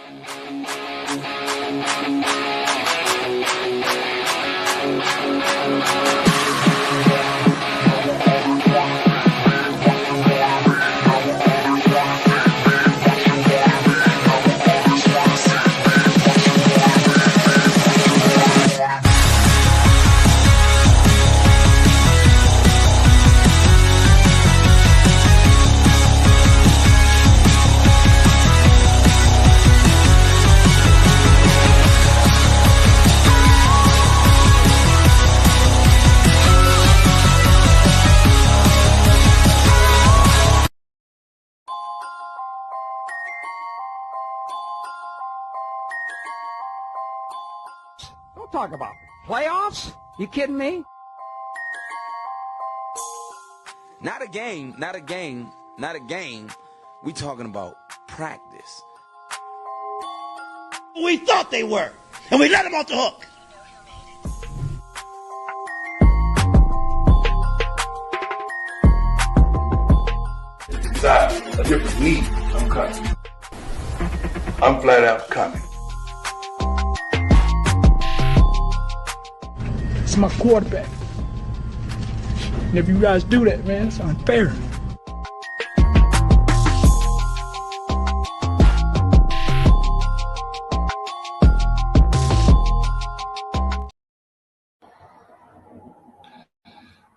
Don't talk about playoffs. You kidding me? Not a game. We talking about practice. We thought they were, and we let them off the hook. Decide a different need. I'm coming. I'm flat out coming. It's my quarterback. And if you guys do that, man, it's unfair.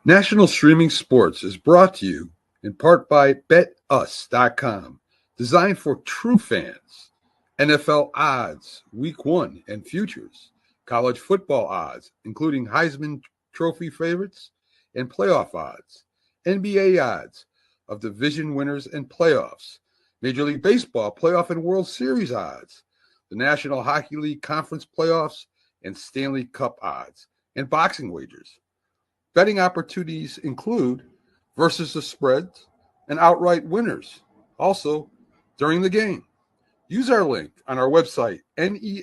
National Streaming Sports is brought to you in part by BetUs.com, designed for true fans. NFL odds, Week 1 and futures, college football odds, including Heisman Trophy favorites and playoff odds, NBA odds of division winners and playoffs, Major League Baseball playoff and World Series odds, the National Hockey League Conference playoffs and Stanley Cup odds, and boxing wagers. Betting opportunities include versus the spreads and outright winners, also during the game. Use our link on our website, nessp.info,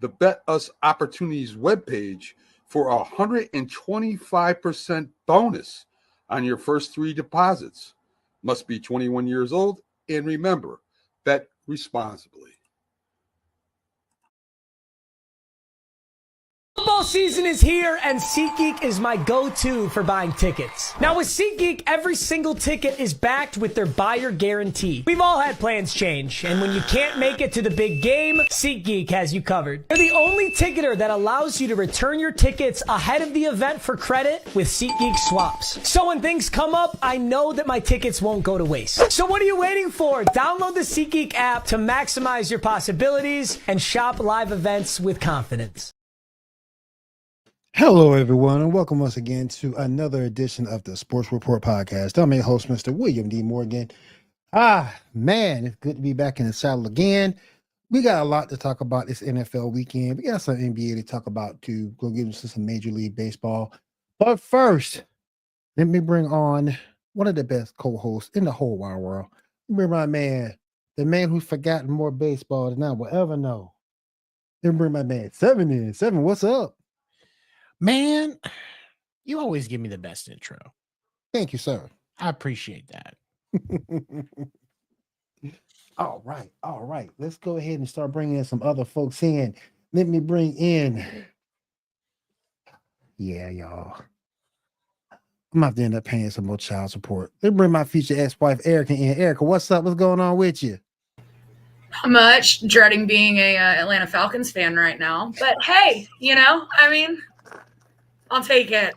the Bet Us Opportunities webpage, for a 125% bonus on your first 3 deposits. Must be 21 years old, and remember, bet responsibly. Football season is here, and SeatGeek is my go-to for buying tickets. Now, with SeatGeek, every single ticket is backed with their buyer guarantee. We've all had plans change, and when you can't make it to the big game, SeatGeek has you covered. They're the only ticketer that allows you to return your tickets ahead of the event for credit with SeatGeek swaps. So when things come up, I know that my tickets won't go to waste. So what are you waiting for? Download the SeatGeek app to maximize your possibilities and shop live events with confidence. Hello, everyone, and welcome once again to another edition of the Sports Report Podcast. I'm your host, Mr. William D. Morgan. Man, it's good to be back in the saddle again. We got a lot to talk about this NFL weekend. We got some NBA to talk about, too. Go get into some Major League Baseball. But first, let me bring on one of the best co-hosts in the whole wide world. Let me bring my man, the man who's forgotten more baseball than I will ever know. Let me bring my man, Seven in. Seven, what's up? Man, you always give me the best intro. Thank you, sir. I appreciate that. All right. Let's go ahead and start bringing some other folks in. Let me bring in. Yeah, y'all. I'm going to have to end up paying some more child support. Let me bring my future ex-wife, Erica, in. Erica, what's up? What's going on with you? Not much. Dreading being a Atlanta Falcons fan right now. But hey, I'll take it.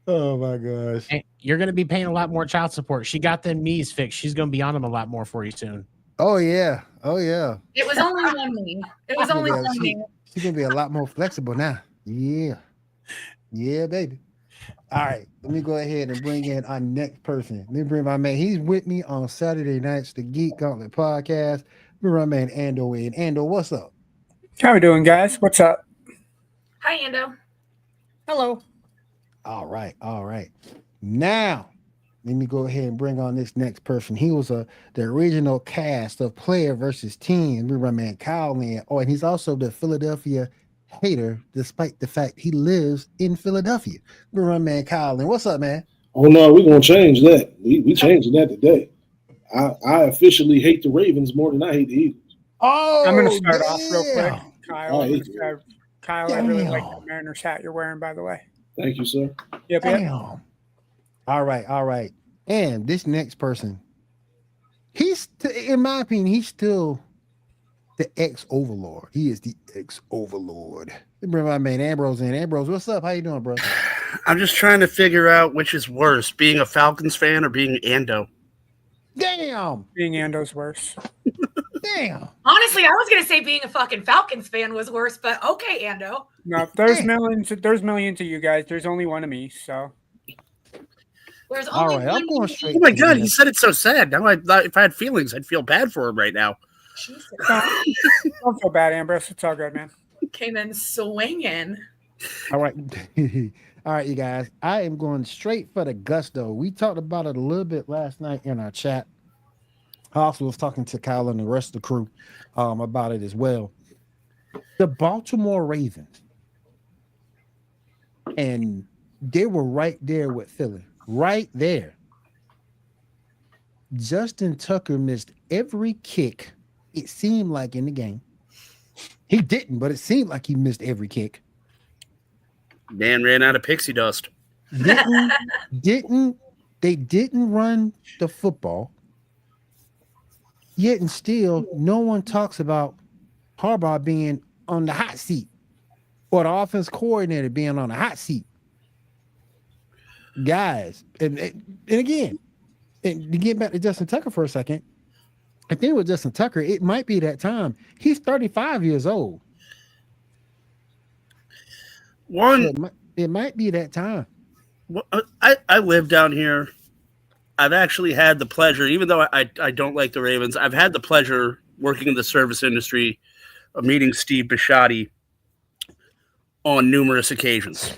Oh, my gosh. Hey, you're going to be paying a lot more child support. She got them knees fixed. She's going to be on them a lot more for you soon. Oh, yeah. It was only one knee. She's going to be a lot more flexible now. Yeah, baby. All right. Let me go ahead and bring in our next person. Let me bring my man. He's with me on Saturday nights, the Geek Gauntlet podcast. Bring my man, Ando, in. Ando, what's up? How we doing, guys? What's up? Hi, Ando. Hello. All right. Now, let me go ahead and bring on this next person. He was the original cast of Player versus Team. We run man Kyle in. Oh, and he's also the Philadelphia hater, despite the fact he lives in Philadelphia. We run man Kyle in. What's up, man? Oh no, we're gonna change that. We changing that today. I officially hate the Ravens more than I hate the Eagles. Oh, I'm going to start off real quick, Kyle. I I really like the Mariners hat you're wearing, by the way. Thank you, sir. Yep. Damn. All right. And this next person, in my opinion, he's still the ex-overlord. He is the ex-overlord. Bring my man Ambrose in. Ambrose, what's up? How you doing, bro? I'm just trying to figure out which is worse, being a Falcons fan or being Ando. Damn. Being Ando's worse. Damn. Honestly, I was going to say being a fucking Falcons fan was worse, but okay, Ando. No, there's millions of you guys. There's only one of me, so. There's All only right, one I'm going of straight. Oh my God, he said it so sad. Now, if I had feelings, I'd feel bad for him right now. Don't feel bad, Ambrose. It's all good, man. Came in swinging. All right. All right, you guys. I am going straight for the gusto. We talked about it a little bit last night in our chat. I also was talking to Kyle and the rest of the crew about it as well. The Baltimore Ravens, and they were right there with Philly, right there. Justin Tucker missed every kick, it seemed like, in the game. He didn't, but it seemed like he missed every kick. Man ran out of pixie dust. They didn't run the football. Yet and still, no one talks about Harbaugh being on the hot seat or the offense coordinator being on the hot seat. Guys, and again, and to get back to Justin Tucker for a second, I think with Justin Tucker, it might be that time. He's 35 years old. It might be that time. Well, I live down here. I've actually had the pleasure, even though I don't like the Ravens, I've had the pleasure working in the service industry of meeting Steve Bisciotti on numerous occasions.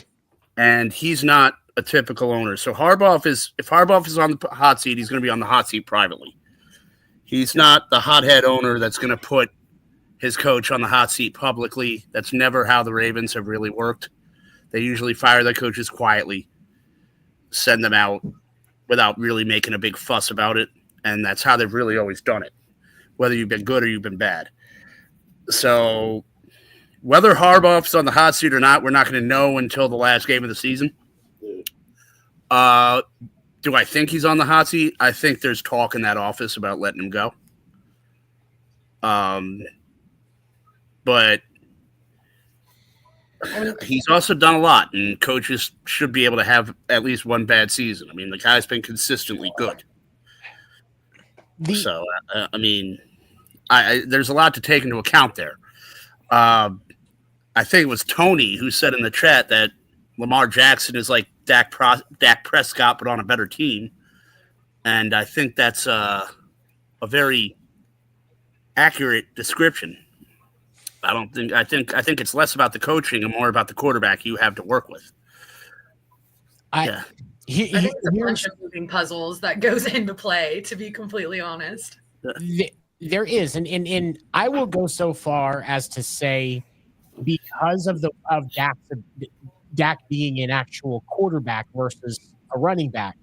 And he's not a typical owner. So if Harbaugh is on the hot seat, he's going to be on the hot seat privately. He's not the hothead owner that's going to put his coach on the hot seat publicly. That's never how the Ravens have really worked. They usually fire their coaches quietly, send them out without really making a big fuss about it. And that's how they've really always done it, whether you've been good or you've been bad. So whether Harbaugh's on the hot seat or not, we're not going to know until the last game of the season. Do I think he's on the hot seat? I think there's talk in that office about letting him go. But he's also done a lot, and coaches should be able to have at least one bad season. I mean, the guy's been consistently good. So, there's a lot to take into account there. I think it was Tony who said in the chat that Lamar Jackson is like Dak Prescott, but on a better team. And I think that's a very accurate description. I think it's less about the coaching and more about the quarterback you have to work with. I think it's a bunch of moving puzzles that goes into play, to be completely honest. There is, and I will go so far as to say, because of Dak being an actual quarterback versus a running back,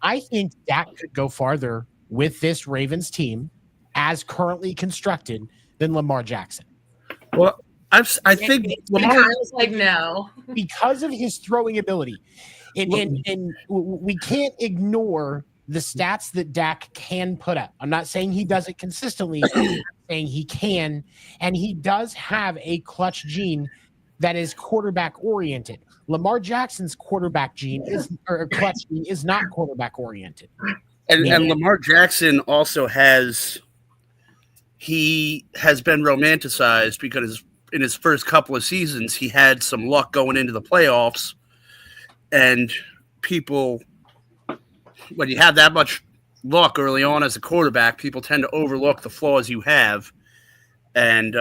I think Dak could go farther with this Ravens team as currently constructed than Lamar Jackson. Well, I think Lamar was like, no, because of his throwing ability, and we can't ignore the stats that Dak can put up. I'm not saying he does it consistently. I'm saying he can, and he does have a clutch gene that is quarterback oriented. Lamar Jackson's quarterback gene clutch gene is not quarterback oriented. And Lamar Jackson also has been romanticized because in his first couple of seasons, he had some luck going into the playoffs, and people, when you have that much luck early on as a quarterback, people tend to overlook the flaws you have, and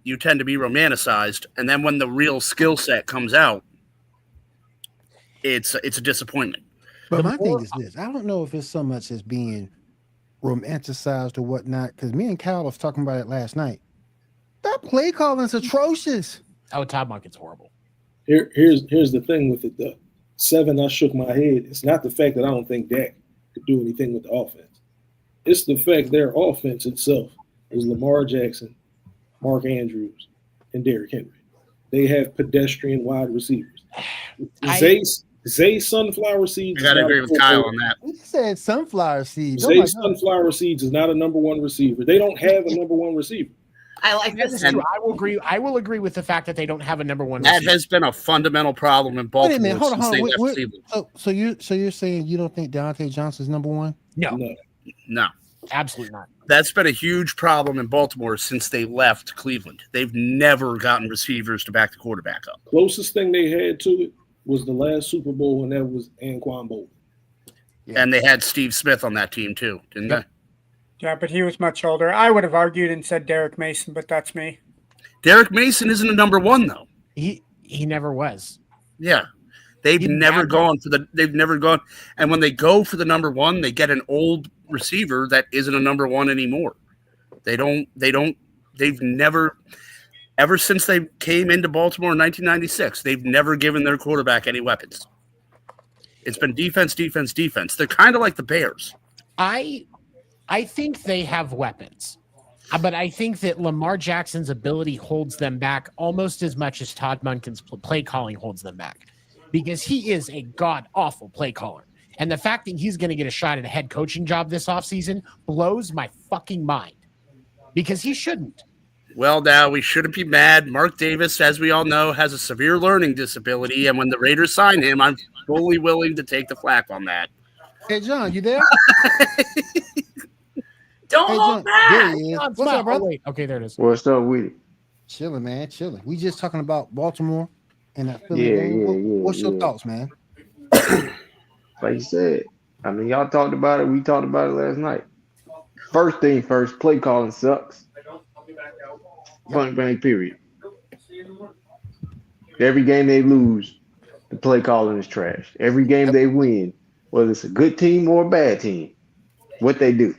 you tend to be romanticized. And then when the real skill set comes out, it's a disappointment. But my thing is this: I don't know if it's so much as being romanticized or whatnot, because me and Kyle was talking about it last night. That play calling is atrocious. Oh, Todd Monken's horrible. Here's the thing with it though. 7, I shook my head. It's not the fact that I don't think Dak could do anything with the offense. It's the fact their offense itself is Lamar Jackson, Mark Andrews, and Derrick Henry. They have pedestrian wide receivers. Zay Sunflower Seeds. I gotta agree with Kyle on that. You said sunflower seeds. Zay Sunflower Seeds is not a number 1 receiver. They don't have a number 1 receiver. I like this. True. I will agree with the fact that they don't have a number 1 That receiver. has been a fundamental problem in Baltimore. Wait a minute, hold on. since they left Cleveland. So you're saying you don't think Deontay Johnson's number 1? No, absolutely not. That's been a huge problem in Baltimore since they left Cleveland. They've never gotten receivers to back the quarterback up. Closest thing they had to it was the last Super Bowl, and that was Anquan Bolden. Yeah. And they had Steve Smith on that team too, didn't they? Yeah, but he was much older. I would have argued and said Derek Mason, but that's me. Derek Mason isn't a number 1 though. He never was. Yeah. They've never gone. And when they go for the number 1, they get an old receiver that isn't a number 1 anymore. They've never, ever since they came into Baltimore in 1996, they've never given their quarterback any weapons. It's been defense, defense, defense. They're kind of like the Bears. I think they have weapons, but I think that Lamar Jackson's ability holds them back almost as much as Todd Monken's play calling holds them back, because he is a god-awful play caller. And the fact that he's going to get a shot at a head coaching job this offseason blows my fucking mind, because he shouldn't. Well, now we shouldn't be mad. Mark Davis, as we all know, has a severe learning disability, and when the Raiders sign him, I'm fully willing to take the flak on that. Hey, John, you there? Don't hold back. There he is. What's up, brother? Wait. Okay, there it is. What's up with it? Chilling, man. Chilling. We just talking about Baltimore and that Philly game. What's your thoughts, man? Like you said, I mean, y'all talked about it. We talked about it last night. First thing first, play calling sucks. Point blank, period. Every game they lose, the play calling is trash. Every game they win, whether it's a good team or a bad team, what they do.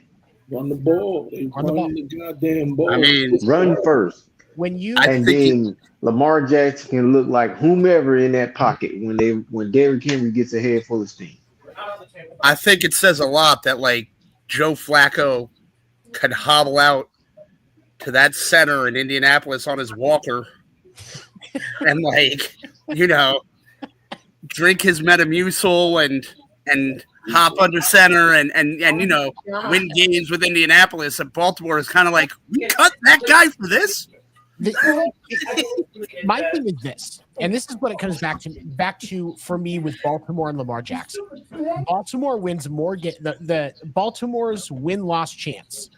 Run the ball. They run the goddamn ball. I mean, run first. Then Lamar Jackson can look like whomever in that pocket when Derrick Henry gets a head full of steam. I think it says a lot that like Joe Flacco could hobble out to that center in Indianapolis on his walker and drink his Metamucil and hop under center and win games with Indianapolis. And Baltimore is kind of like, we cut that guy for this. My thing is this, and this is what it comes back to for me with Baltimore and Lamar Jackson. Baltimore wins more. The Baltimore's win-loss chance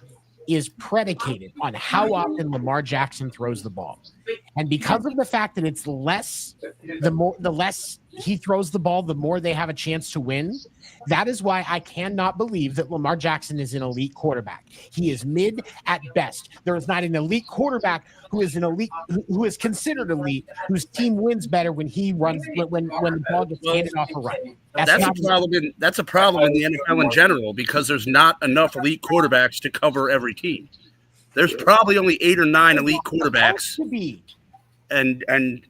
is predicated on how often Lamar Jackson throws the ball, and because of the fact that it's less, the less he throws the ball, the more they have a chance to win. That is why I cannot believe that Lamar Jackson is an elite quarterback. He is mid at best. There is not an elite quarterback who is considered elite, whose team wins better when he runs when the ball gets handed off a run. That's a problem in the NFL in general, because there's not enough elite quarterbacks to cover every team. There's probably only 8 or 9 elite quarterbacks. And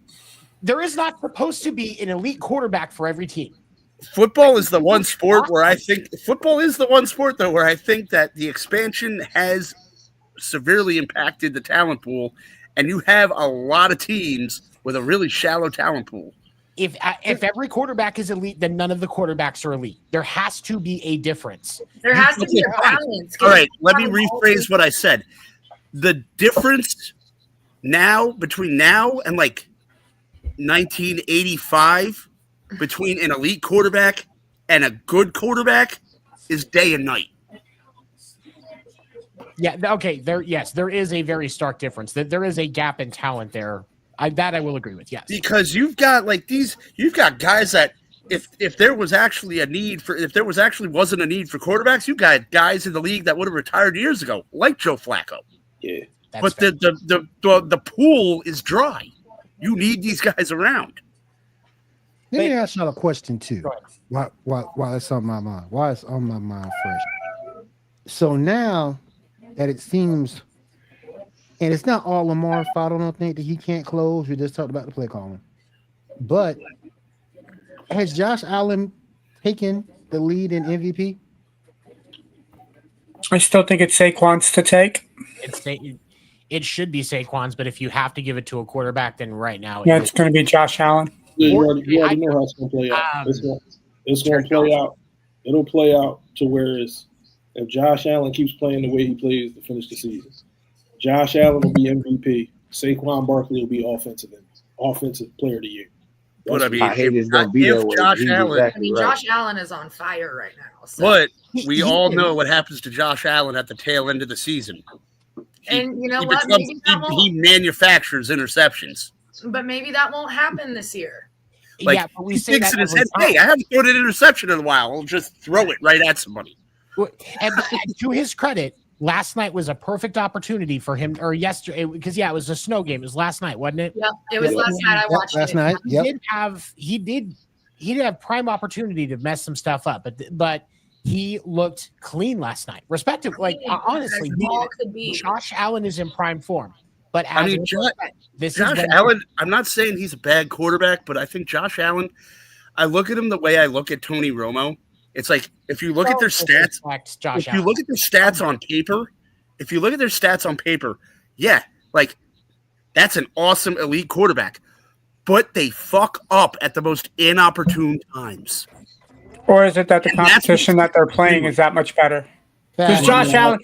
there is not supposed to be an elite quarterback for every team. Football is the one sport where I think that the expansion has severely impacted the talent pool, and you have a lot of teams with a really shallow talent pool. If every quarterback is elite, then none of the quarterbacks are elite. There has to be a difference. There has to be a balance. All right, let me rephrase what I said. The difference between now and like 1985 between an elite quarterback and a good quarterback is day and night. Yeah, okay. There is a very stark difference. There is a gap in talent there. I will agree with, yes. Because you've got guys that if there wasn't a need for quarterbacks, you got guys in the league that would have retired years ago, like Joe Flacco. Yeah. But the pool is dry. You need these guys around. Let me ask y'all a question too. Why it's on my mind? Why it's on my mind fresh? So now that it seems, and it's not all Lamar's fault. I don't think that he can't close. We just talked about the play calling, but Has Josh Allen taken the lead in MVP? I still think it's Saquon's to take. It should be Saquon's, but if you have to give it to a quarterback, then right now Yeah, it's going to be Josh Allen. Yeah, you already know how it's going to play out. It's going to play out. It'll play out to where it's if Josh Allen keeps playing the way he plays to finish the season, Josh Allen will be MVP. Saquon Barkley will be offensive player of the year. But I mean, Josh Allen is on fire right now. So. But we all know what happens to Josh Allen at the tail end of the season. And you know what? He manufactures interceptions. But maybe that won't happen this year. Like, yeah, but we he say thinks that in his every head, time. hey, I haven't thrown an interception in a while. I'll just throw it right at somebody. And to his credit, last night was a perfect opportunity for him, or yesterday, because it was a snow game. It was last night, wasn't it? Yeah, it was last night. I watched last it. night. He did have prime opportunity to mess some stuff up, but he looked clean last night. Respective, like honestly, Josh Allen is in prime form. But I mean, Josh Allen, I'm not saying he's a bad quarterback, but I think Josh Allen, I look at him the way I look at Tony Romo. It's like if you look at their stats, if you look at their stats on paper, yeah, like that's an awesome elite quarterback. But they fuck up at the most inopportune times. Or is it that the competition that they're playing is that much better? Because Josh Allen,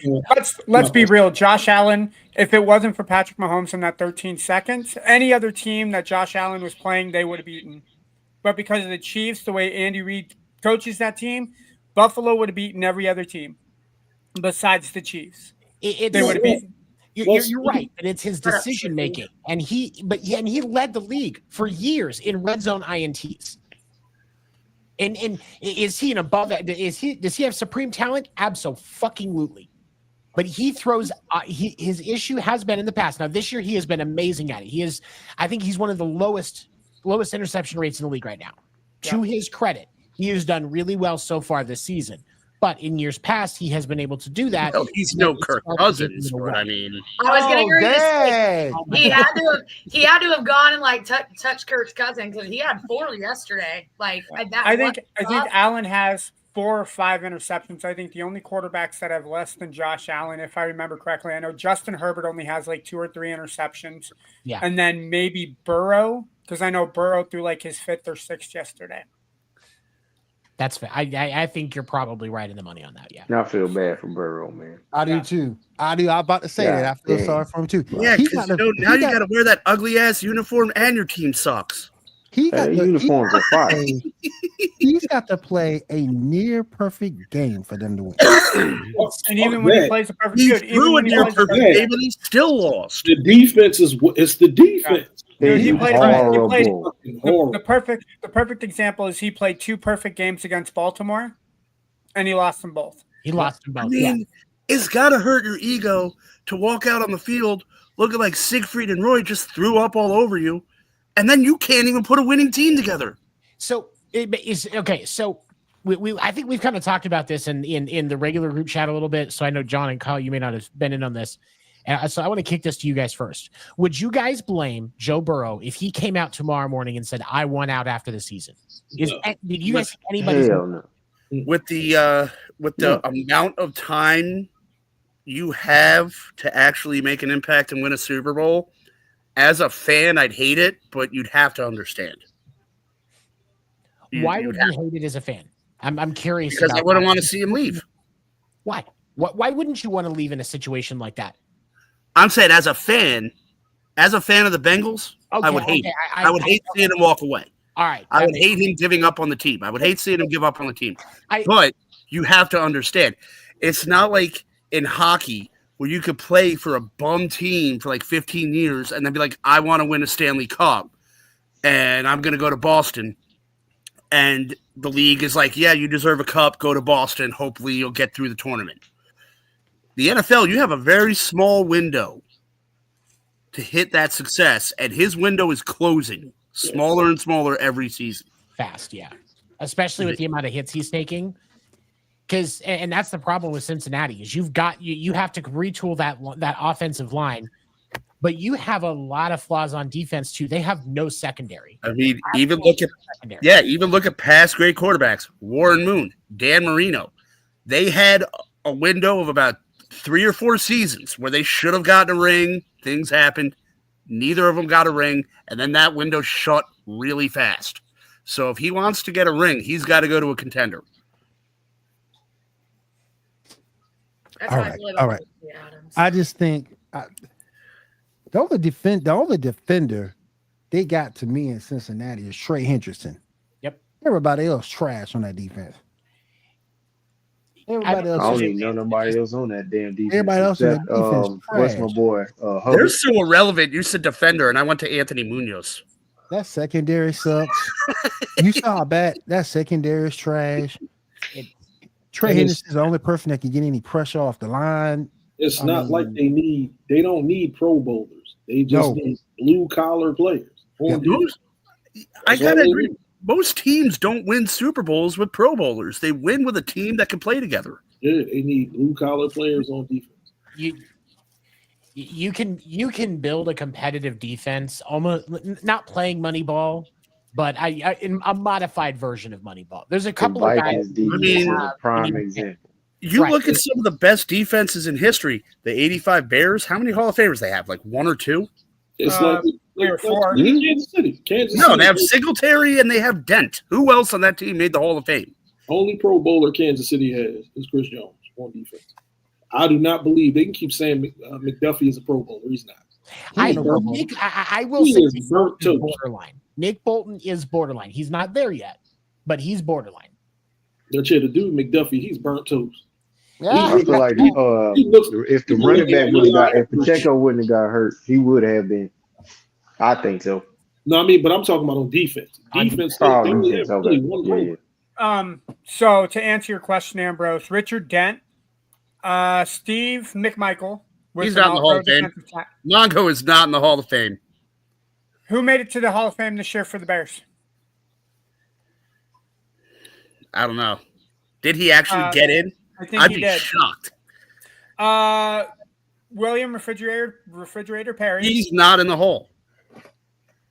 let's be real. Josh Allen, if it wasn't for Patrick Mahomes in that 13 seconds, any other team that Josh Allen was playing, they would have beaten. But because of the Chiefs, the way Andy Reid coaches that team, Buffalo would have beaten every other team besides the Chiefs. They would have beaten. You're right, but it's his decision making, and he led the league for years in red zone INTs. And is he an above? Does he have supreme talent? Absolutely. But he throws. His issue has been in the past. Now this year he has been amazing at it. I think he's one of the lowest interception rates in the league right now. Yeah. To his credit, he has done really well so far this season. But in years past, he has been able to do that. No, he's no Kirk Cousins, but I mean, I was getting ready to say he had to have gone and like touched Kirk Cousins because he had 4 yesterday. Like I think Allen has 4 or 5 interceptions. I think the only quarterbacks that have less than Josh Allen, if I remember correctly, I know Justin Herbert only has like 2 or 3 interceptions. Yeah, and then maybe Burrow, because I know Burrow threw like his 5th or 6th yesterday. That's fair. I think you're probably right in the money on that. Yeah. I feel bad for Burrow, man. I do too. I'm about to say that. I feel sorry for him too. Yeah, because now you got to wear that ugly ass uniform, and your team sucks. Uniforms are fire. He's got to play a near perfect game for them to win. And even when he plays a perfect game, he still lost. The defense it's the defense. Dude, the perfect example is he played 2 perfect games against Baltimore, and he lost them both. I mean, it's got to hurt your ego to walk out on the field looking like Siegfried and Roy just threw up all over you, and then you can't even put a winning team together. So it is okay. So I think we've kind of talked about this in the regular group chat a little bit. So I know John and Kyle, you may not have been in on this. So I want to kick this to you guys first. Would you guys blame Joe Burrow if he came out tomorrow morning and said, "I won out after the season"? Did you guys see anybody? With the amount of time you have to actually make an impact and win a Super Bowl, as a fan, I'd hate it, but you'd have to understand. Why would you hate it as a fan? I'm curious. Because I wouldn't want to see him leave. Why? Why wouldn't you want to leave in a situation like that? I'm saying as a fan of the Bengals, I would hate it. I would hate seeing him walk away. All right. I would hate him giving up on the team. I would hate seeing him give up on the team. But you have to understand, it's not like in hockey where you could play for a bum team for like 15 years and then be like, I want to win a Stanley Cup and I'm going to go to Boston. And the league is like, yeah, you deserve a cup. Go to Boston. Hopefully you'll get through the tournament. The NFL, you have a very small window to hit that success, and his window is closing smaller and smaller every season. Fast, yeah. Especially with the amount of hits he's taking. And that's the problem with Cincinnati is you have to retool that offensive line but you have a lot of flaws on defense too. They have no secondary. I mean, even look at past great quarterbacks, Warren Moon, Dan Marino. They had a window of about 3 or 4 seasons where they should have gotten a ring. Things happened. Neither of them got a ring, and then that window shut really fast. So if he wants to get a ring, he's got to go to a contender. That's All how I right, feel about all right. Quincy Adams. I just think the only defender they got to me in Cincinnati is Trey Hendrickson. Yep. Everybody else trash on that defense. Everybody else. I don't even know nobody else on that damn defense. Everybody else on that except, defense what's trash. my boy? They're Hubbard. so irrelevant. You said defender, and I went to Anthony Munoz. That secondary sucks. You saw how bad that secondary is trash. Trey Henderson is the only person that can get any pressure off the line. It's not like they don't need Pro Bowlers. They just need blue collar players. I gotta agree. Most teams don't win Super Bowls with Pro Bowlers. They win with a team that can play together. Yeah, they need blue collar players on defense. You can build a competitive defense, almost not playing Moneyball, but in a modified version of Moneyball. There's a couple of guys. Prime example. You look at some of the best defenses in history. The '85 Bears. How many Hall of Famers they have? Like 1 or 2. It's like 3 or 4. Kansas City. No, they have Singletary and they have Dent. Who else on that team made the Hall of Fame? Only Pro Bowler Kansas City has is Chris Jones on defense. I do not believe they can keep saying McDuffie is a Pro Bowler. He's not. I will say Nick Bolton is borderline. Nick Bolton is borderline. He's not there yet, but he's borderline. They're the dude McDuffie. He's burnt toast. Yeah. I feel like if the running back would have got, if Pacheco wouldn't have got hurt, he would have been. I think so. No, I mean, but I'm talking about on defense. Defense, they only have really one Pro. So to answer your question, Ambrose, Richard Dent, Steve McMichael. He's not in the Hall of Fame. Longo is not in the Hall of Fame. Who made it to the Hall of Fame this year for the Bears? I don't know. Did he actually get in? I think I'd he be did. shocked. William Refrigerator Perry. He's not in the Hall.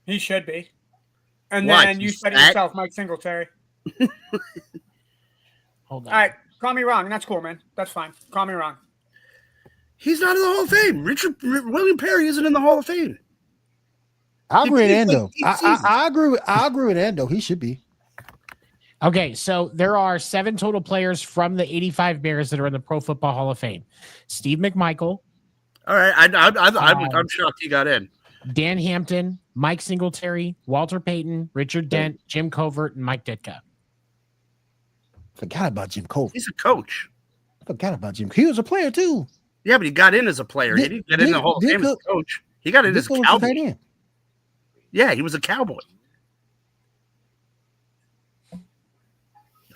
He should be. And Why? then you He's said it fat? yourself, Mike Singletary. Hold on. All right, call me wrong. That's cool, man. That's fine. Call me wrong. He's not in the Hall of Fame. William Perry isn't in the Hall of Fame. I agree with Endo. I agree with Endo. He should be. Okay, so there are 7 total players from the '85 Bears that are in the Pro Football Hall of Fame. Steve McMichael. All right, I'm shocked he got in. Dan Hampton, Mike Singletary, Walter Payton, Richard Dent, Jim Covert, and Mike Ditka. Forgot about Jim Covert. He's a coach. Forgot about Jim. He was a player too. Yeah, but he got in as a player. He didn't get in the Hall of Fame as a coach. He got in as a Cowboy. Yeah, he was a Cowboy.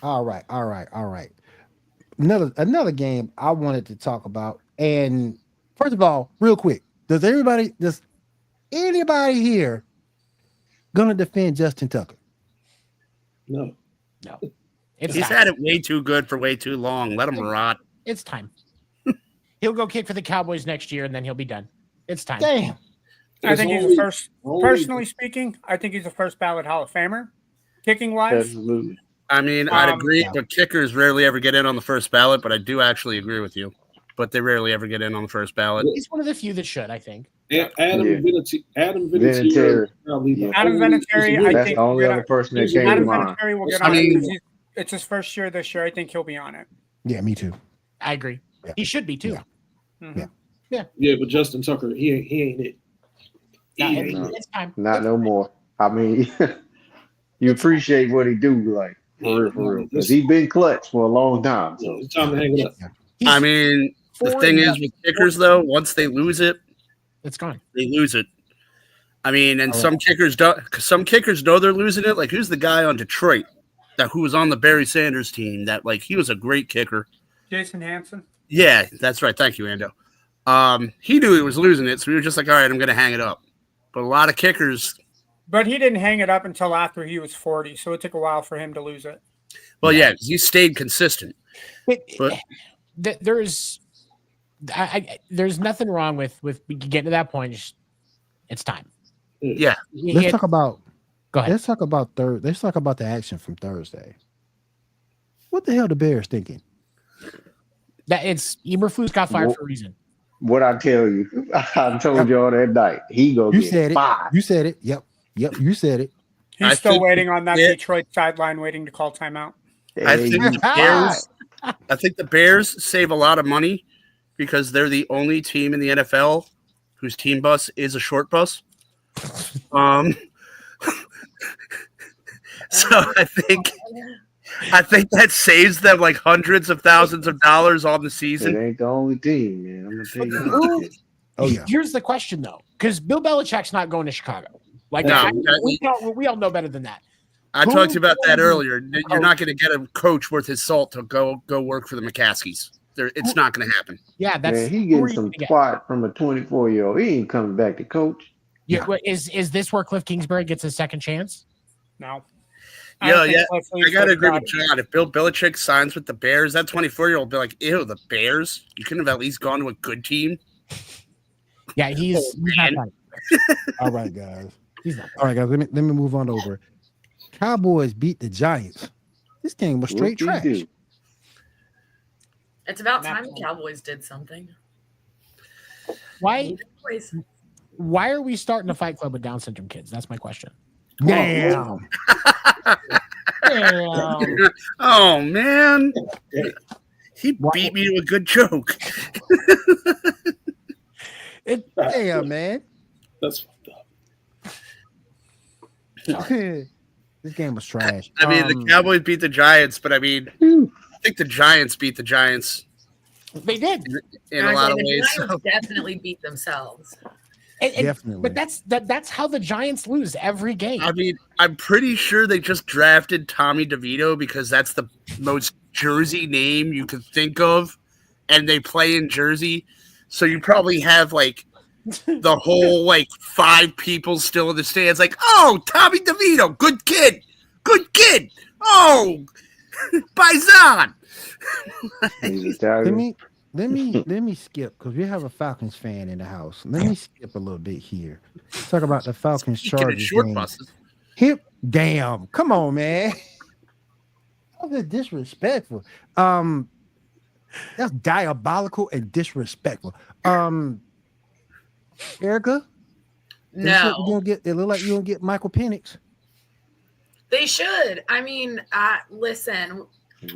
All right. Another game I wanted to talk about. And first of all, real quick, does anybody here gonna defend Justin Tucker? No. He's had it way too good for way too long. Let him rot. It's time. He'll go kick for the Cowboys next year, and then he'll be done. It's time. Damn. I think he's the first. Personally speaking, I think he's the first ballot Hall of Famer, kicking wise. Absolutely. I mean, I'd agree, but kickers rarely ever get in on the first ballot. But I do actually agree with you. But they rarely ever get in on the first ballot. He's one of the few that should, I think. Adam Vinatieri. Adam Vinatieri, I That's think. the only other person that came to Adam mind. Vinatieri will get on it because it's his first year this year. I think he'll be on it. Yeah, me too. I agree. Yeah. He should be too. Yeah, but Justin Tucker, he ain't it. It's time. Not no more. I mean, you appreciate what he do, like for real, because he been clutch for a long time. So it's time to hang it up. I mean, the thing is with kickers, though, once they lose it, it's gone. They lose it. I mean, and some kickers don't. Some kickers know they're losing it. Like, who's the guy on Detroit who was on the Barry Sanders team? That he was a great kicker. Jason Hansen. Yeah, that's right. Thank you, Ando. He knew he was losing it, so he was just like, all right, I'm going to hang it up. But a lot of kickers. But he didn't hang it up until after he was 40, so it took a while for him to lose it. Well, yeah, because he stayed consistent. But there's nothing wrong with getting to that point. Just It's time. Yeah. Let's talk about. Go ahead. Let's talk about Let's talk about the action from Thursday. What the hell the Bears thinking? That it's Eberflus got fired for a reason. What I tell you, I told y'all that night. He go You get said it. fired. You said it. Yep. You said it. He's still waiting on that Detroit sideline, waiting to call timeout. I think the Bears save a lot of money because they're the only team in the NFL whose team bus is a short bus. So I think that saves them like hundreds of thousands of dollars on the season. It ain't the only team, man. I'm gonna tell you. Oh yeah. Here's the question though, because Bill Belichick's not going to Chicago. Like we all know better than that. I talked to you about that earlier. You're not going to get a coach worth his salt to go work for the McCaskies. It's not going to happen. Yeah, man, he getting some twat from a 24-year-old. He ain't coming back to coach. Yeah, is this where Cliff Kingsbury gets his second chance? No. Yeah. I got to agree with John. If Bill Belichick signs with the Bears, that 24-year-old will be like, ew, the Bears? You couldn't have at least gone to a good team? Yeah, he's not right. All right, guys. All right, guys. Let me move on over. Cowboys beat the Giants. This game was straight trash. It's about time the Cowboys did something. Why are we starting a fight club with Down syndrome kids? That's my question. Damn. Oh man. He beat me to a good joke. Damn, man. That's fucked up. This game was trash. I mean, the Cowboys beat the Giants, but I mean, I think the Giants beat the Giants. They did in a lot of the ways. Giants definitely beat themselves. Definitely. But that's how the Giants lose every game. I mean, I'm pretty sure they just drafted Tommy DeVito because that's the most Jersey name you could think of, and they play in Jersey. So you probably have like the whole like 5 people still in the stands, like, oh, Tommy DeVito, good kid. Oh, Paisan. Let me skip because we have a Falcons fan in the house. Let me skip a little bit here. Talk about the Falcons Chargers game. Damn, come on, man. That's disrespectful. That's diabolical and disrespectful. Erica, No, it look like you gonna get Michael Penix. they should. I mean, listen.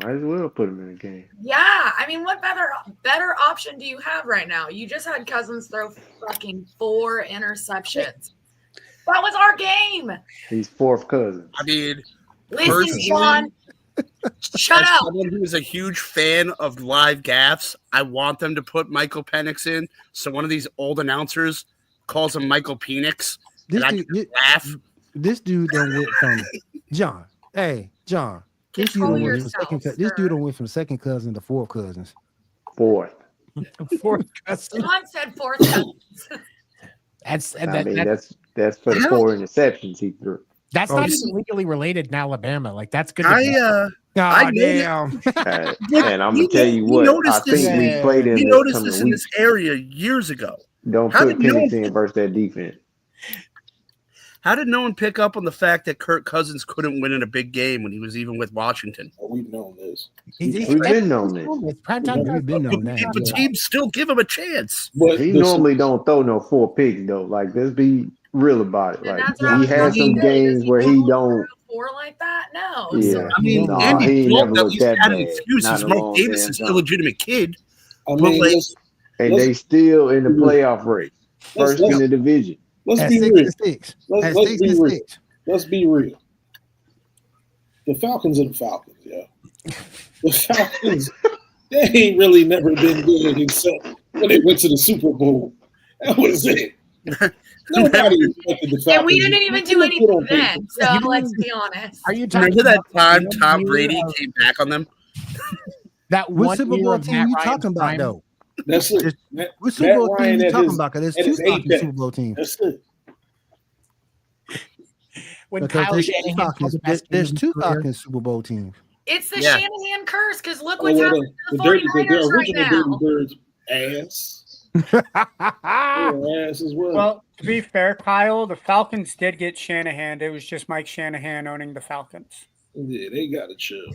Might as well put him in the game. Yeah, I mean, what better option do you have right now? You just had Cousins throw fucking 4 interceptions. That was our game. He's fourth cousin. I mean, listen, Sean. Shut up. Someone who is a huge fan of live gaffes, I want them to put Michael Penix in. So one of these old announcers calls him Michael Penix. Laugh. This dude don't went from John. Hey, John. This dude don't went from second cousin to fourth cousins. Fourth cousin. John said fourth cousins. That's for the 4 interceptions he threw. That's not even legally related in Alabama. Like that's good. Damn. And I'm gonna tell you what. I think we played in. We noticed this in this area years ago. Don't put Penix in versus that defense. How did no one pick up on the fact that Kirk Cousins couldn't win in a big game when he was even with Washington? We've known this. We've been known this. We've been known that. But teams still give him a chance. But he normally don't throw no 4 picks though. Like, let's be real about it. Like he has some games where he don't. 4 like that? No. Yeah. I mean, Andy Dalton at least had an excuse. He's Mark Davis' illegitimate kid. And they still in the playoff race. First in the division. Let's be real. Let's be real. The Falcons are the Falcons, yeah. The Falcons, they ain't really never been good except when they went to the Super Bowl. That was it. Nobody expected the Falcons. And we didn't even do anything then, so let's be honest. Are you talking Remember that time Tom Brady came back on them? That what Super Bowl team you talking about, though? That's it. What Super Bowl team you talking about? Because there's 2 fucking Super Bowl teams. That's it. When Kyle there's 2 fucking Super Bowl teams. It's the Shanahan curse because look what's happening to the 49ers right now. Dirty Birds ass. Ass as well. Well, to be fair, Kyle, the Falcons did get Shanahan. It was just Mike Shanahan owning the Falcons. Yeah, they got to chill.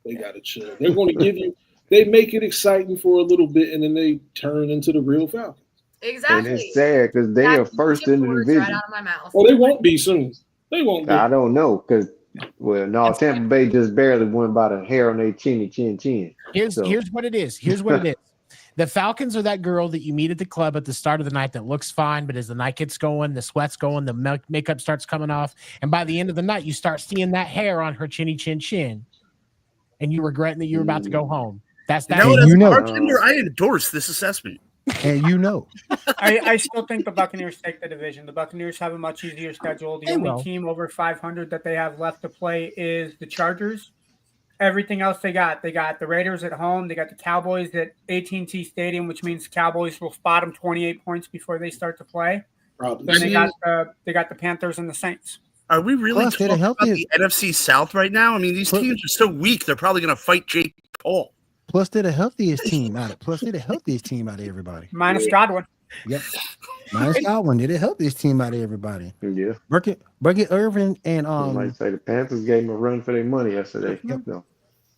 They got to chill. They're going to give you. They make it exciting for a little bit, and then they turn into the real Falcons. Exactly. And it's sad because they are first in the division. Right out of my mouth. Oh, they won't be soon. They won't be. I don't know because Tampa Bay just barely won by the hair on their chin. Here's what it is. Here's what it is. The Falcons are that girl that you meet at the club at the start of the night that looks fine, but as the night gets going, the sweat's going, the makeup starts coming off, and by the end of the night, you start seeing that hair on her chinny chin, and you regretting that you're about to go home. That's that. As a bartender, I endorse this assessment. And I still think the Buccaneers take the division. The Buccaneers have a much easier schedule. The only team over 500 that they have left to play is the Chargers. Everything else they got the Raiders at home. They got the Cowboys at AT&T Stadium, which means the Cowboys will spot them 28 points before they start to play. Probably. Then they got the Panthers and the Saints. Are we really talking about the NFC South right now? I mean, these teams are so weak. They're probably going to fight Jake Paul. Plus, they're the healthiest team out of everybody. Minus Godwin. Yep. Minus Godwin. They're the healthiest team out of everybody. Yeah. Burkett Irvin and I might say the Panthers gave them a run for their money yesterday. No.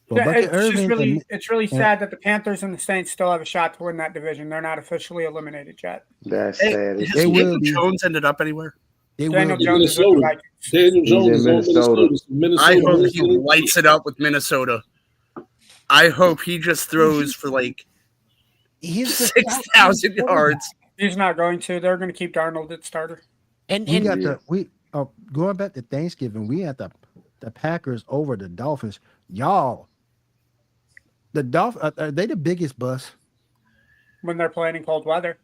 Well, it's really sad that the Panthers and the Saints still have a shot to win that division. They're not officially eliminated yet. That's sad. Has Daniel Jones ended up anywhere? Daniel Jones is in Minnesota. I hope he lights it up with Minnesota. I hope he just throws for like 6,000 yards. He's not going to. They're going to keep Darnold at starter. And going back to Thanksgiving, we had the Packers over the Dolphins. Y'all, the Dolphins are they the biggest bust when they're playing in cold weather?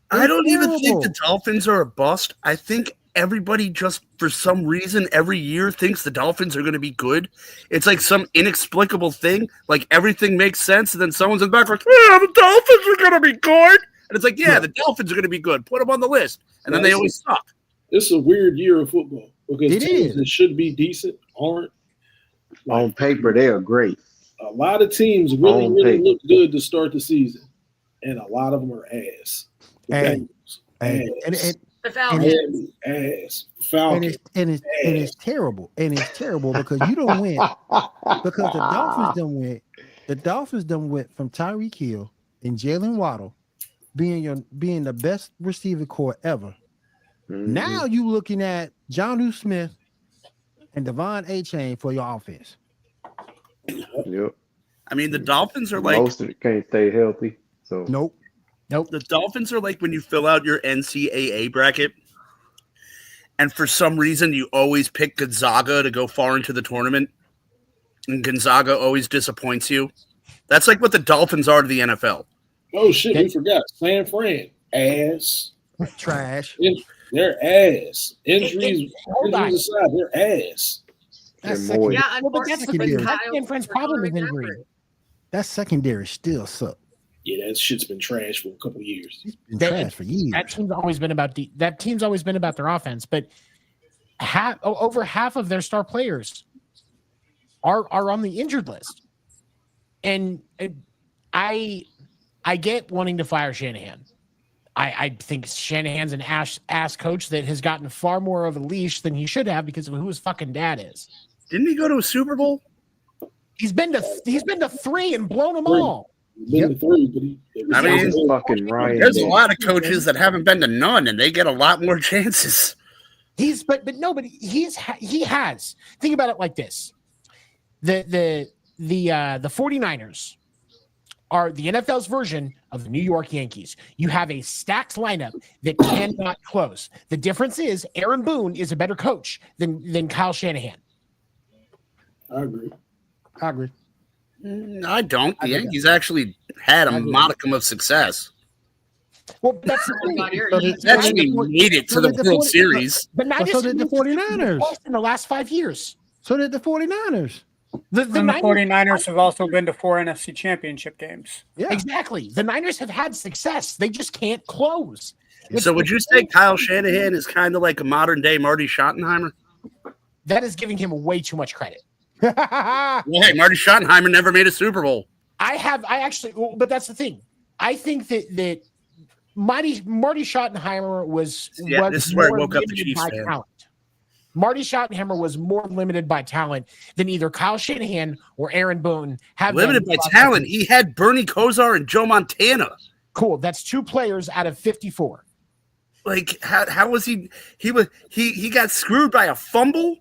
I don't even think the Dolphins are a bust. I think everybody just, for some reason, every year thinks the Dolphins are going to be good. It's like some inexplicable thing. Like everything makes sense, and then someone's in the back like, "Yeah, the Dolphins are going to be good." And it's like, yeah, the Dolphins are going to be good. Put them on the list, and then they always suck. It's a weird year of football because teams that should be decent aren't. On paper, they are great. A lot of teams really look good to start the season, and a lot of them are ass. And it's terrible. And it's terrible because you don't win. Because the Dolphins done went from Tyreek Hill and Jalen Waddle being the best receiver core ever. Mm-hmm. Now you looking at Jonnu Smith and Devon A-Chain for your offense. Yep. I mean, the Dolphins are like most of it can't stay healthy. So nope. The Dolphins are like when you fill out your NCAA bracket, and for some reason you always pick Gonzaga to go far into the tournament, and Gonzaga always disappoints you. That's like what the Dolphins are to the NFL. Oh shit, we forgot San Fran ass trash. They're ass. Injuries aside, they're ass. That's Yeah, but that's unfortunately, friend's problem with injury. That secondary still sucks. Yeah, that shit's been trash for a couple of years. Been trash for years. That team's always been about their offense, but over half of their star players are on the injured list. And I get wanting to fire Shanahan. I think Shanahan's an ass coach that has gotten far more of a leash than he should have because of who his fucking dad is. Didn't he go to a Super Bowl? He's been to 3 and blown them all. There's a lot of coaches that haven't been to none, and they get a lot more chances. He has. Think about it like this: the 49ers are the NFL's version of the New York Yankees. You have a stacked lineup that cannot close. The difference is Aaron Boone is a better coach than Kyle Shanahan. I agree. I don't. The Yankees actually had a modicum of success. Well, that's the thing. They actually made it to the World Series. But so did the 49ers. In the last 5 years. So did the 49ers. The 49ers have also been to 4 NFC championship games. Yeah, exactly. The Niners have had success. They just can't close. So would you say Kyle Shanahan is kind of like a modern day Marty Schottenheimer? That is giving him way too much credit. Well, hey, Marty Schottenheimer never made a Super Bowl. But that's the thing. I think that Marty Schottenheimer was this is where I more woke up the limited Chiefs by fan. talent. Marty Schottenheimer was more limited by talent than either Kyle Shanahan or Aaron Boone have Limited been. by talent. He had Bernie Kosar and Joe Montana. Cool. That's 2 players out of 54. Like how was he got screwed by a fumble,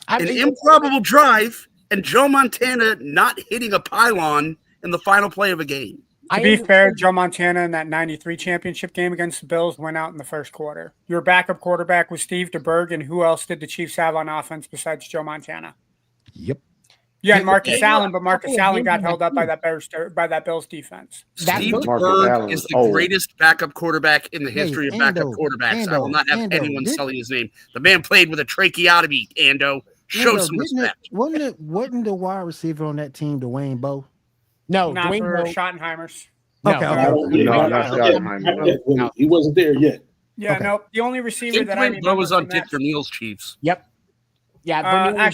an improbable drive, and Joe Montana not hitting a pylon in the final play of a game. To be fair, Joe Montana in that 93 championship game against the Bills went out in the first quarter. Your backup quarterback was Steve DeBerg, and who else did the Chiefs have on offense besides Joe Montana? Yep. Yeah, and Marcus Allen, but Marcus Allen got held up by that Bills defense. Steve DeBerg is the greatest backup quarterback in the history of backup quarterbacks. I will not have anyone sully his name. The man played with a tracheotomy, Ando. Show some respect. Wasn't the wide receiver on that team Dwayne Bowe? No, not Dwayne for Bowe. Schottenheimer's. Okay. No, he wasn't there yet. Yeah, no. The only receiver that I remember was on Dick Vermeil's Chiefs. Yep. Yeah,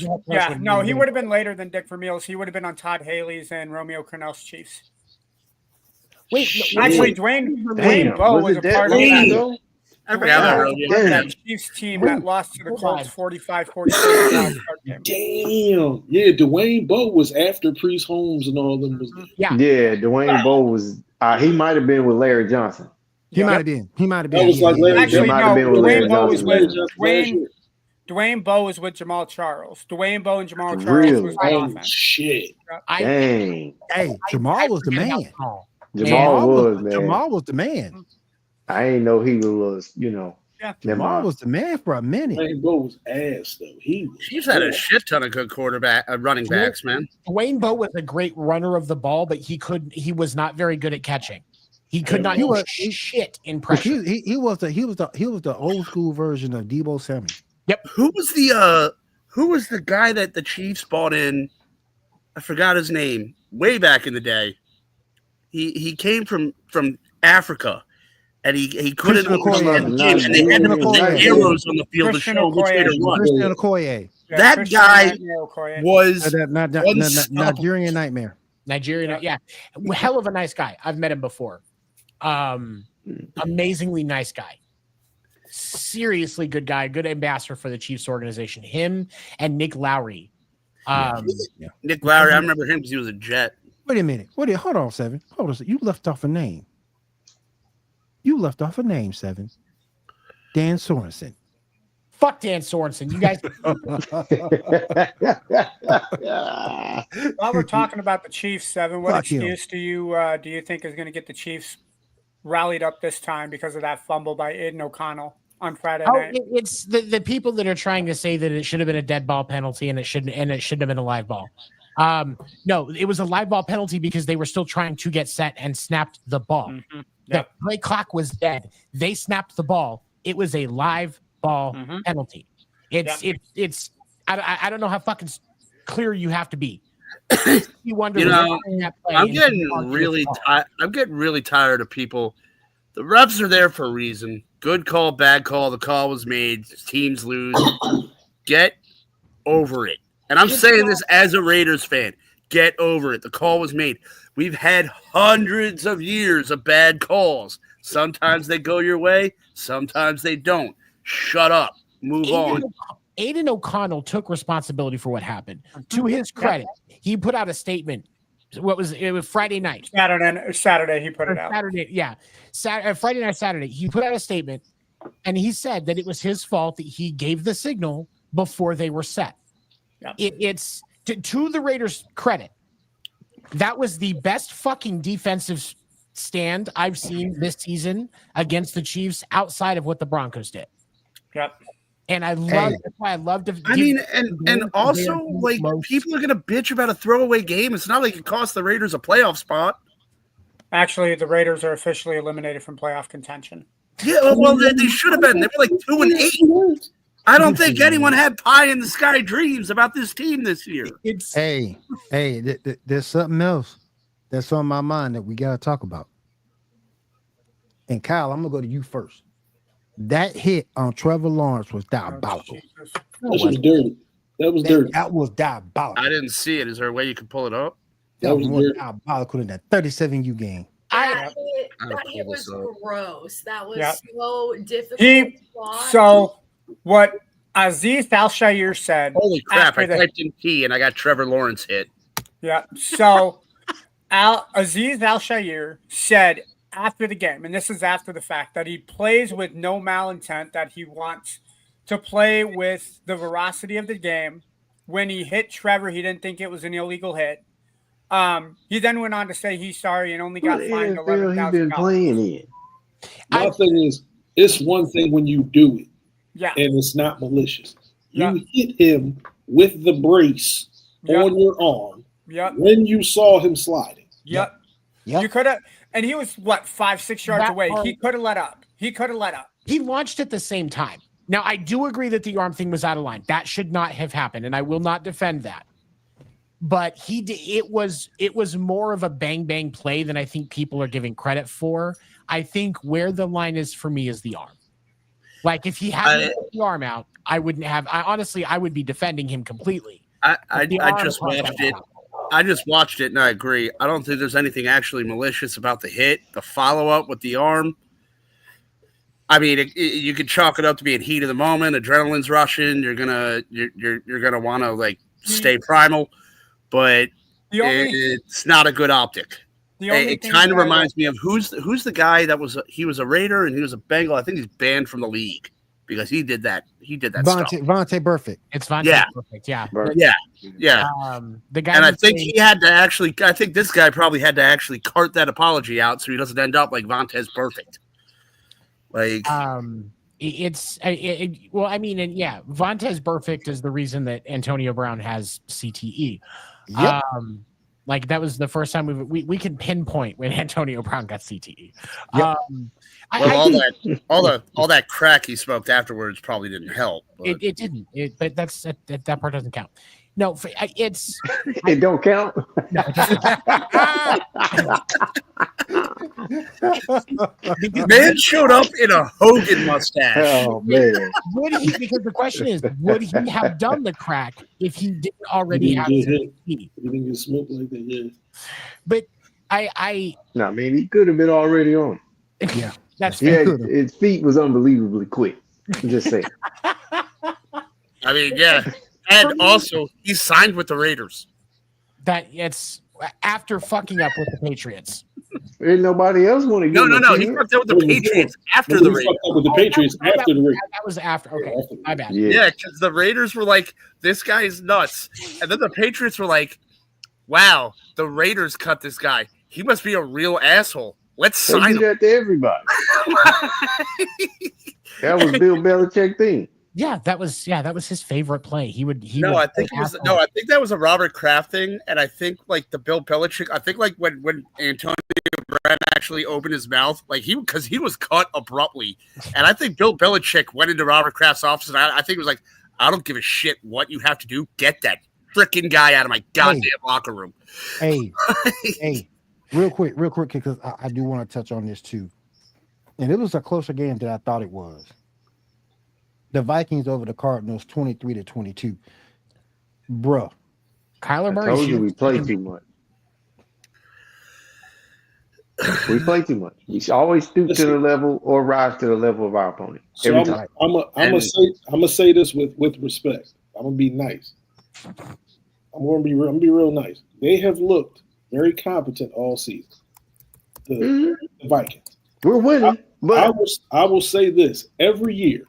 no, he would have been later than Dick Vermeil's. He would have been on Todd Haley's and Romeo Cornell's Chiefs. Wait, actually, Dwayne Bowe was a part of that. That Chiefs team that lost to the Colts 45-46. Damn. Yeah, Dwayne Bowe was after Priest Holmes and all them. Yeah, Dwayne Bowe was. He might have been with Larry Johnson. He might have been. That was like Larry Actually, no. Dwayne Bowe was with Dwayne Bowe was with Jamal Charles. Dwayne Bowe and Jamal Charles was on offense. Shit. Dang. Hey, Jamal was the man. Jamal was, man. Jamal was the man. I ain't know he was, Jamal was the man for a minute. Dwayne Bowe was ass, though. He's had a shit ton of good running backs, man. Dwayne Bowe was a great runner of the ball, but he was not very good at catching. He could not do shit in pressure. He was the old school version of Deebo Samuel. Yep. Who was the guy that the Chiefs bought in? I forgot his name. Way back in the day. He came from Africa. And he couldn't and they had to put arrows on the field to show which way to run. Christian Okoye. That guy was Nigerian Nightmare. Yeah. Hell of a nice guy. I've met him before. Amazingly nice guy. Seriously good guy. Good ambassador for the Chiefs organization. Him and Nick Lowry. Nick Lowry, I remember him because he was a Jet. Wait a minute. Hold on, Seven. Hold on. You left off a name. Seven. Dan Sorensen. Fuck Dan Sorensen. You guys. While we're talking about the Chiefs, Seven, what excuse do you think is going to get the Chiefs rallied up this time because of that fumble by Aiden O'Connell on Friday night? It's the people that are trying to say that it should have been a dead ball penalty and it shouldn't have been a live ball. No, it was a live ball penalty because they were still trying to get set and snapped the ball. Mm-hmm. The play clock was dead. They snapped the ball. It was a live ball penalty. It's I don't know how fucking clear you have to be. You wonder. I'm getting really tired of people. The refs are there for a reason. Good call, bad call. The call was made. Teams lose. Get over it. And I'm saying this as a Raiders fan. Get over it. The call was made. We've had hundreds of years of bad calls. Sometimes they go your way. Sometimes they don't. Shut up. Move on. Aiden O'Connell took responsibility for what happened. To his credit, he put out a statement. It was Friday night. Saturday he put it out. Friday night, Saturday. He put out a statement, and he said that it was his fault that he gave the signal before they were set. Yep. It's to the Raiders' credit. That was the best fucking defensive stand I've seen this season against the Chiefs outside of what the Broncos did. Yep. And I love that's why I love to. And also, like, people are gonna bitch about a throwaway game. It's not like it cost the Raiders a playoff spot. Actually, the Raiders are officially eliminated from playoff contention. Yeah, well, they should have been. They were like 2-8. I don't think anyone had pie in the sky dreams about this team this year. There's something else that's on my mind that we got to talk about. And Kyle, I'm going to go to you first. That hit on Trevor Lawrence was diabolical. That was dirty. That was diabolical. I didn't see it. Is there a way you can pull it up? That was more diabolical than that 37U game. That hit was gross. That was so difficult. So what Aziz Al-Shaair said. Holy crap! I typed in P and I got Trevor Lawrence hit. Yeah. So Aziz Al-Shaair said after the game, and this is after the fact, that he plays with no malintent, that he wants to play with the veracity of the game. When he hit Trevor, he didn't think it was an illegal hit. He then went on to say he's sorry and only got fined $11,000. He's been playing in. My thing is, it's one thing when you do it, and it's not malicious. You hit him with the brace on your arm when you saw him sliding. Yep. You could have, and he was 5-6 yards away. He could have let up. He launched at the same time. Now, I do agree that the arm thing was out of line. That should not have happened, and I will not defend that. But it was more of a bang bang play than I think people are giving credit for. I think where the line is for me is the arm. Like if he hadn't put the arm out, I wouldn't have. I would be defending him completely. I just watched it. I just watched it and I agree. I don't think there's anything actually malicious about the hit. The follow up with the arm. I mean, you could chalk it up to being heat of the moment. Adrenaline's rushing. You're gonna want to stay primal, but it's not a good optic. It kind of reminds me of who's the guy that he was a Raider and he was a Bengal. I think he's banned from the league because he did that. Vontae Burfict. It's Vontae Burfict. Yeah. The guy, and I think he had to actually. I think this guy probably had to actually cart that apology out so he doesn't end up like Vontae's Burfict. Vontaze Burfict is the reason that Antonio Brown has CTE. Yep. That was the first time we can pinpoint when Antonio Brown got CTE. Yep. All that crack he smoked afterwards probably didn't help. It didn't. But that part doesn't count. No, it don't count. Man showed up in a Hogan mustache. Oh man! Because the question is, would he have done the crack if he didn't already have CTE? He didn't get smoked like that, yeah. But he could have been already on. Yeah, that's his feet was unbelievably quick. I'm just saying. I mean, yeah. And also, he signed with the Raiders. That it's after fucking up with the Patriots. Ain't nobody else want to get No. He fucked up with the Patriots after the Raiders. Fucked up with the Patriots after the Raiders. That was after. Okay, my bad. Yeah, because the Raiders were like, "This guy is nuts," and then the Patriots were like, "Wow, the Raiders cut this guy. He must be a real asshole. Let's sign him." That to everybody. That was Bill Belichick thing. Yeah, that was his favorite play. I think that was a Robert Kraft thing, and I think the Bill Belichick. I think when Antonio Brown actually opened his mouth, because he was cut abruptly, and I think Bill Belichick went into Robert Kraft's office, and I think it was like, I don't give a shit what you have to do. Get that freaking guy out of my goddamn locker room. Hey, real quick, because I do want to touch on this too, and it was a closer game than I thought it was. The Vikings over the Cardinals, 23-22. Bruh. Kyler Murray. I told you we play too much. We play too much. We always stoop to the level or rise to the level of our opponent. So every time. I'm gonna say this with respect. I'm gonna be nice. I'm gonna be real nice. They have looked very competent all season. The Vikings. We're winning. I will say this every year,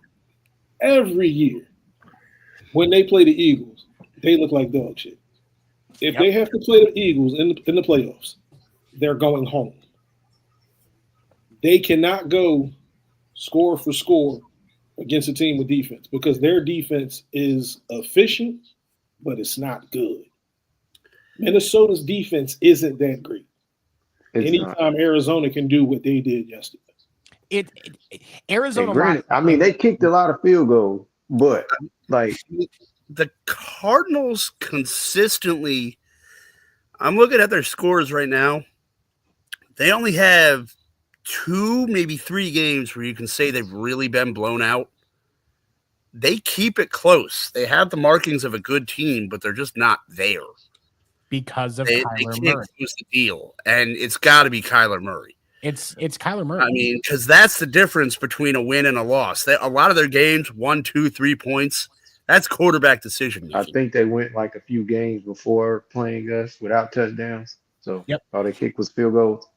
when they play the Eagles, they look like dog shit. If they have to play the Eagles in the playoffs, they're going home. They cannot go score for score against a team with defense because their defense is efficient, but it's not good. Minnesota's defense isn't that great. Anytime Arizona can do what they did yesterday. Arizona. They kicked a lot of field goals, but the Cardinals consistently. I'm looking at their scores right now. They only have 2, maybe 3 games where you can say they've really been blown out. They keep it close. They have the markings of a good team, but they're just not there. because of They Kyler can't Murray. close the deal, and it's got to be Kyler Murray. It's Kyler Murray. I mean, because that's the difference between a win and a loss. A lot of their games, 1, 2, 3 points, that's quarterback decision making. I think they went like a few games before playing us without touchdowns. So all they kicked was field goals.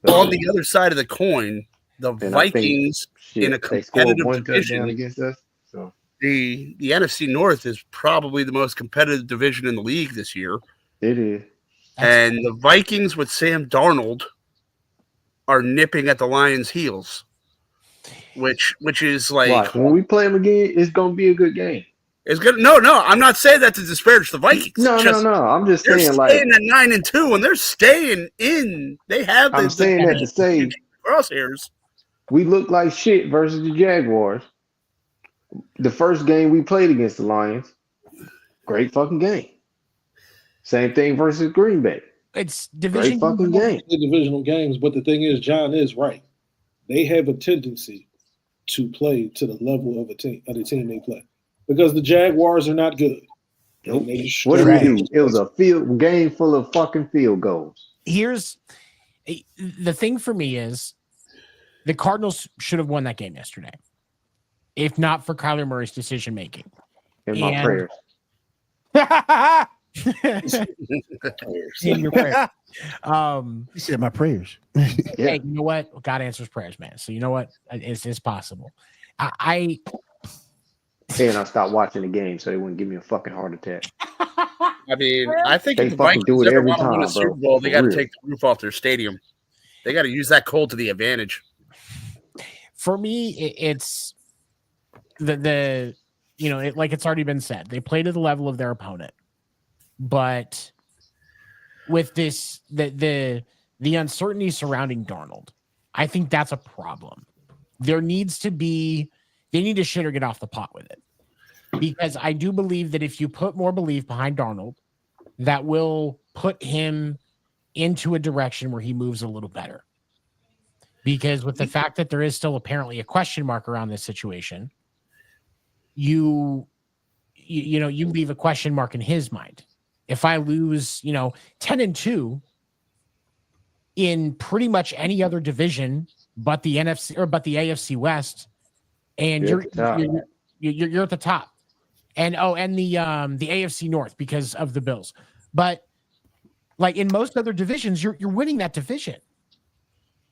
On the other side of the coin, the And I think, Vikings in a they scored competitive one touchdown division against us. So the NFC North is probably the most competitive division in the league this year. it is. And the Vikings with Sam Darnold are nipping at the Lions' heels, which is like Watch, when we play them again, it's gonna be a good game. it's good. No, I'm not saying that to disparage the Vikings. No. I'm just they're saying, staying at 9-2, and they're staying in. They have. I'm saying that to say crosshairs. we look like shit versus the Jaguars. The first game we played against the Lions, great fucking game. Same thing versus Green Bay. It's division Great fucking game. The divisional games, but the thing is, John is right. They have a tendency to play to the level of the team they play because the Jaguars are not good. Nope. What did we do? It was a field game full of fucking field goals. Here's the thing for me is the Cardinals should have won that game yesterday, if not for Kyler Murray's decision making. In my prayers. In your prayers. He said my prayers. Hey, you know what? God answers prayers, man. So you know what? It's possible. And I stopped watching the game so they wouldn't give me a fucking heart attack. I mean, I think They if the fucking Vikings do it ever every want to win a time, Super bro. Bowl, they For got to real. take the roof off their stadium. They got to use that cold to the advantage. for me, it's the like it's already been said, they play to the level of their opponent, but with this the uncertainty surrounding Darnold, I think that's a problem. They need to shit or get off the pot with it, because I do believe that if you put more belief behind Darnold, that will put him into a direction where he moves a little better. Because with the fact that there is still apparently a question mark around this situation, you leave a question mark in his mind. If I lose, 10-2 in pretty much any other division but the NFC or but the AFC West, and you're at the top, and the AFC North because of the Bills, but like in most other divisions, you're winning that division.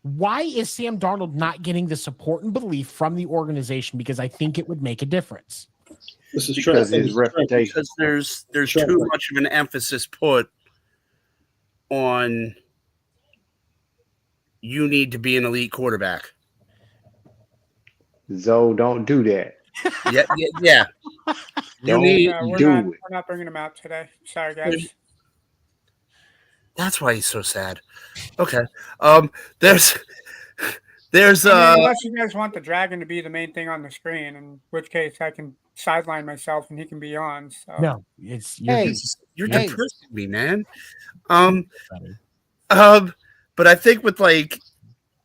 Why is Sam Darnold not getting the support and belief from the organization? Because I think it would make a difference. This is because his reputation. Because there's too much of an emphasis put on you need to be an elite quarterback. Zoe, don't do that. Yeah. We're not bringing him out today. Sorry, guys. That's why he's so sad. Okay. There's unless you guys want the dragon to be the main thing on the screen, in which case I can sideline myself and he can be on. So no, you're depressing me, man. But I think with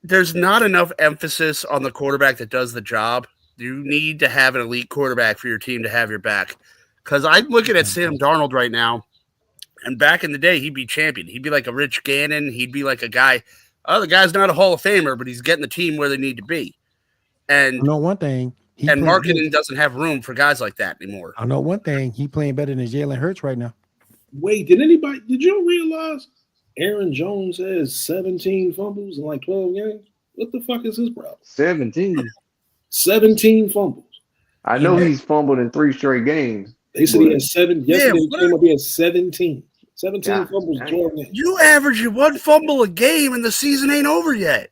there's not enough emphasis on the quarterback that does the job. You need to have an elite quarterback for your team to have your back. Because I'm looking at Sam Darnold right now. And back in the day, he'd be champion. He'd be like a Rich Gannon. He'd be like a guy. Oh, the guy's not a Hall of Famer, but he's getting the team where they need to be. And I know one thing. And marketing doesn't have room for guys like that anymore. I know one thing. He playing better than Jalen Hurts right now. Wait, did you realize Aaron Jones has 17 fumbles in 12 games? What the fuck is his problem? 17 fumbles. I know he's fumbled in 3 straight games. They said he had 7. Yesterday he came up, he had 17. 17 fumbles. You average 1 fumble a game, and the season ain't over yet.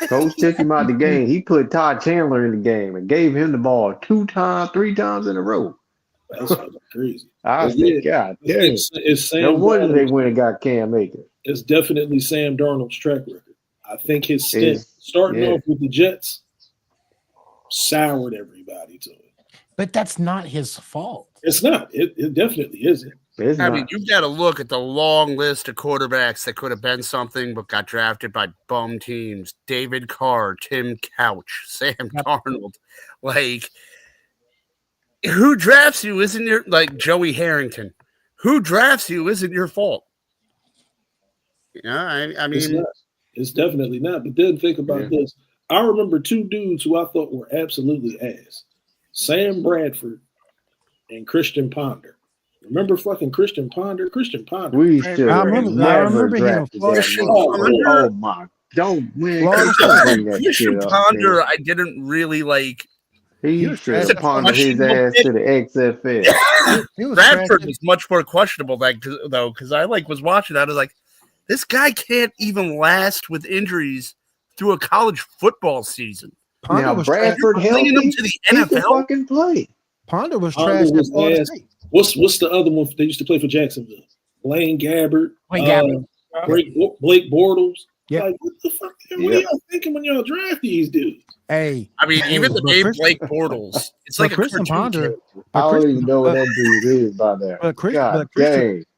Coach took him out the game. He put Todd Chandler in the game and gave him the ball 3 times in a row. That's crazy. I said, God damn. No wonder they went and got Cam Akers. It's definitely Sam Darnold's track record. I think his stint starting off with the Jets soured everybody to it. But that's not his fault. It's not. It definitely isn't. I mean, you've got to look at the long list of quarterbacks that could have been something but got drafted by bum teams. David Carr, Tim Couch, Sam Darnold. Who drafts you? Isn't your Joey Harrington? who drafts you isn't your fault. Yeah, I mean, it's definitely not. But then think about this. I remember two dudes who I thought were absolutely ass: Sam Bradford and Christian Ponder. Remember fucking Christian Ponder? Christian Ponder. We should have never drafted that. Oh my! Don't bring that Christian shit up. Ponder, Man. I didn't really like. He should have pondered his ass to the XFL. Bradford was much more questionable though, because I was watching. I was like, this guy can't even last with injuries through a college football season. Now Bradford healthy him to the NFL. Fucking play. Ponder was trash at Florida State. What's the other one they used to play for Jacksonville? Blaine Gabbert. Blake Bortles. Yeah. Like, what the fuck? What are y'all thinking when y'all draft these dudes? Hey, I mean, even the name Blake Bortles, it's like a Christian Ponder. I don't even know what that dude is by there.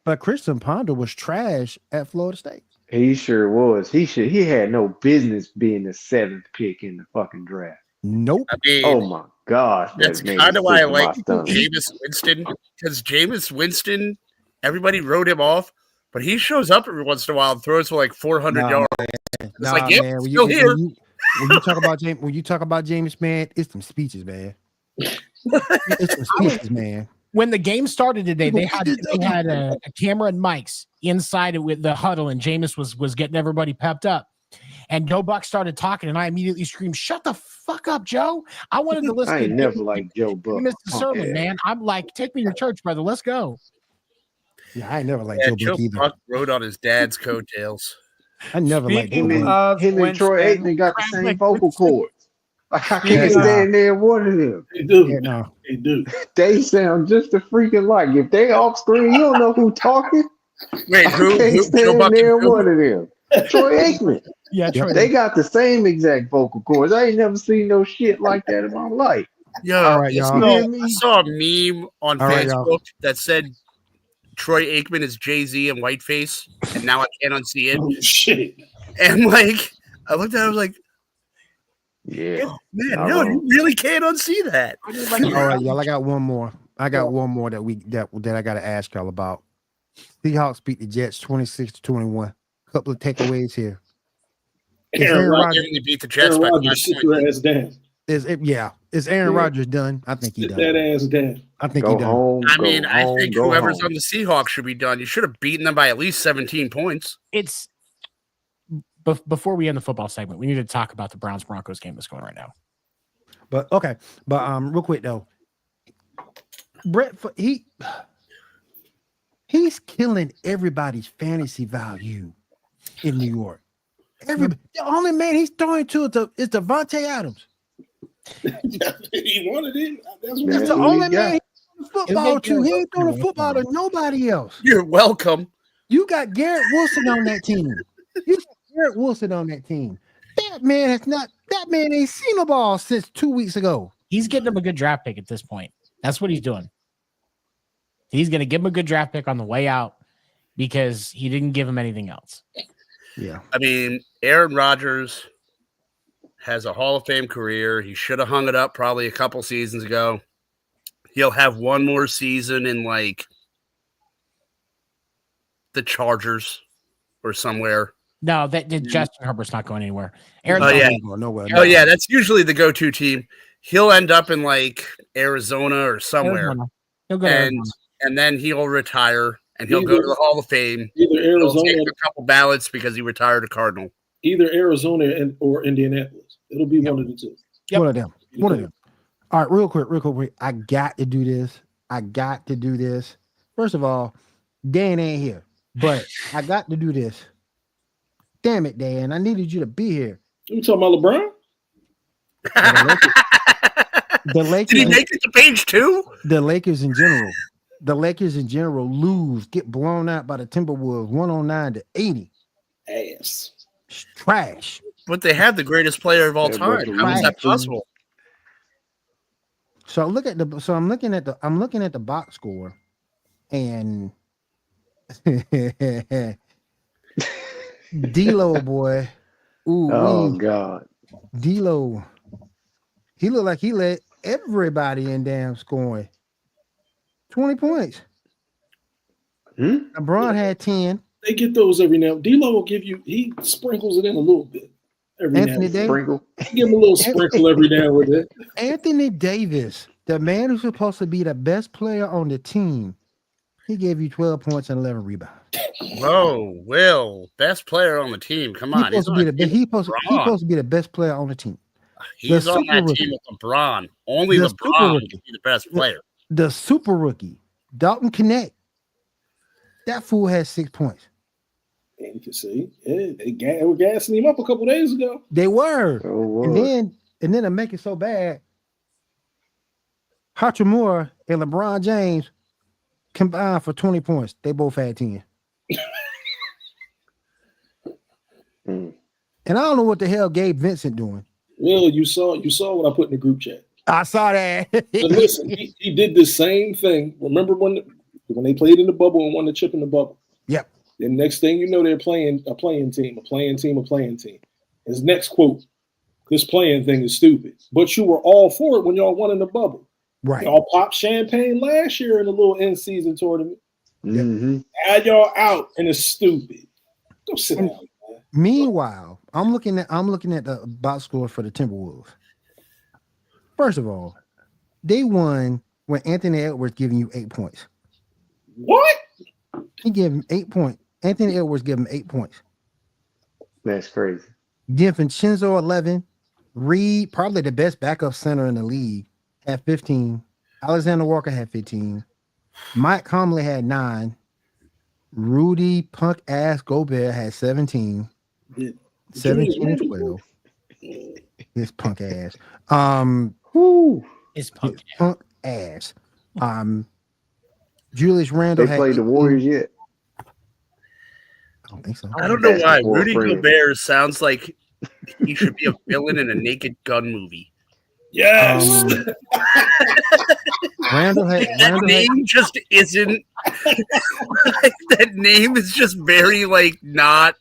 But Christian Ponder was trash at Florida State. He sure was. He had no business being the 7th pick in the fucking draft. Nope. I mean, oh my gosh, that's kind of why I like Jameis Winston, because Jameis Winston, everybody wrote him off, but he shows up every once in a while and throws for like 400 yards. It's like, yep, man, still here. When you talk about Jameis, man, it's some speeches, man. It's some speeches, man. When the game started today, they had a camera and mics inside it with the huddle, and Jameis was getting everybody pepped up. And Joe Buck started talking, and I immediately screamed, "Shut the fuck up, Joe! I wanted to listen." I ain't never liked Joe Buck. You missed the sermon, man. I'm like, take me to church, brother. Let's go. Yeah, I ain't never liked Joe Buck either. Buck rode on his dad's coattails. I never liked him. Him and Troy Aikman got the same vocal cords. I can't stand there one of them. They do. Yeah, no. They do. They sound just a freaking like. If they off screen, you don't know who talking. Wait, who? Can't stand there one of them. Troy Aikman. Yeah, they got the same exact vocal cords. I ain't never seen no shit like that in my life. Yo, all right, y'all. I saw a meme on Facebook that said Troy Aikman is Jay-Z and Whiteface, and now I can't unsee it. Oh, shit. And I looked at it, I was like, yeah, man, no, you really can't unsee that. All right, y'all. I got one more. I gotta ask y'all about. Seahawks beat the Jets 26-21. Couple of takeaways here. Aaron Rodgers beat the Jets by 5 points. Is Aaron Rodgers done? I think he done. That ass down. I think he done. I think whoever's on the Seahawks should be done. You should have beaten them by at least 17 points. It's before we end the football segment, we need to talk about the Browns-Broncos game that's going right now. But okay, real quick though, Brett, he's killing everybody's fantasy value in New York. The only man he's throwing to is Devontae Adams. He wanted it. That's the only man he's throwing football to. He ain't throwing football to nobody else. You're welcome. You got Garrett Wilson on that team. That man ain't seen a ball since 2 weeks ago. He's getting him a good draft pick at this point. That's what he's doing. He's going to give him a good draft pick on the way out because he didn't give him anything else. Yeah. I mean, Aaron Rodgers has a Hall of Fame career. He should have hung it up probably a couple seasons ago. He'll have one more season in the Chargers or somewhere. No, Justin Herbert's not going anywhere. Nowhere. Oh yeah, that's usually the go-to team. He'll end up in Arizona or somewhere. He'll go to Arizona. And then he'll retire and he'll go to the Hall of Fame. Either Arizona, he'll take a couple ballots because he retired a Cardinal. Either Arizona or Indianapolis. It'll be one of the two. Yep. One of them. All right, real quick. I got to do this. First of all, Dan ain't here, but I got to do this. Damn it, Dan! I needed you to be here. You talking about LeBron? The Lakers. Did he make it to page 2? The Lakers in general lose, get blown out by the Timberwolves 109-80. Ass. Trash. But they have the greatest player of all time. How is that possible? So I'm looking at the box score, and D-Lo boy. Ooh, God. D-Lo. He looked like he let everybody in damn scoring. 20 points. LeBron had 10. They get those every now. D'Lo will give you. He sprinkles it in a little bit every Anthony now. Davis. Sprinkle. Give him a little sprinkle every now and then. Anthony Davis, the man who's supposed to be the best player on the team, he gave you 12 points and 11 rebounds. Whoa, Will, best player on the team. Come on, He's supposed to be the best player on the team. He's on that team with LeBron. Only LeBron can be the best player. The super rookie, Dalton Connect. That fool had 6 points. And you can see, they were gassing him up a couple days ago. They were. Oh, and then to make it so bad, Hachimura and LeBron James combined for 20 points. They both had 10. And I don't know what the hell Gabe Vincent doing. Well, you saw what I put in the group chat. I saw that. But listen, he did the same thing. Remember when they played in the bubble and won the chip in the bubble? Yep. The next thing you know, they're playing a playing team. His next quote: "This playing thing is stupid." But you were all for it when y'all won in the bubble. Right. Y'all popped champagne last year in the little in-season tournament. Mm-hmm. Had y'all out, and it's stupid. Go sit down. Meanwhile, I'm looking at the box score for the Timberwolves. First of all, they won when Anthony Edwards giving you 8 points. What? He gave him 8 points. Anthony Edwards gave him 8 points. That's crazy. DiVincenzo 11. Reed, probably the best backup center in the league, had 15. Alexander Walker had 15. Mike Conley had 9. Rudy punk ass Gobert had 17. 17 and 12. His punk ass. His punk ass. Julius Randle. They played the Warriors yet? I don't think so. I don't know why Rudy Gobert sounds like he should be a villain in a Naked Gun movie. Yes. That name just isn't. That name is just very not.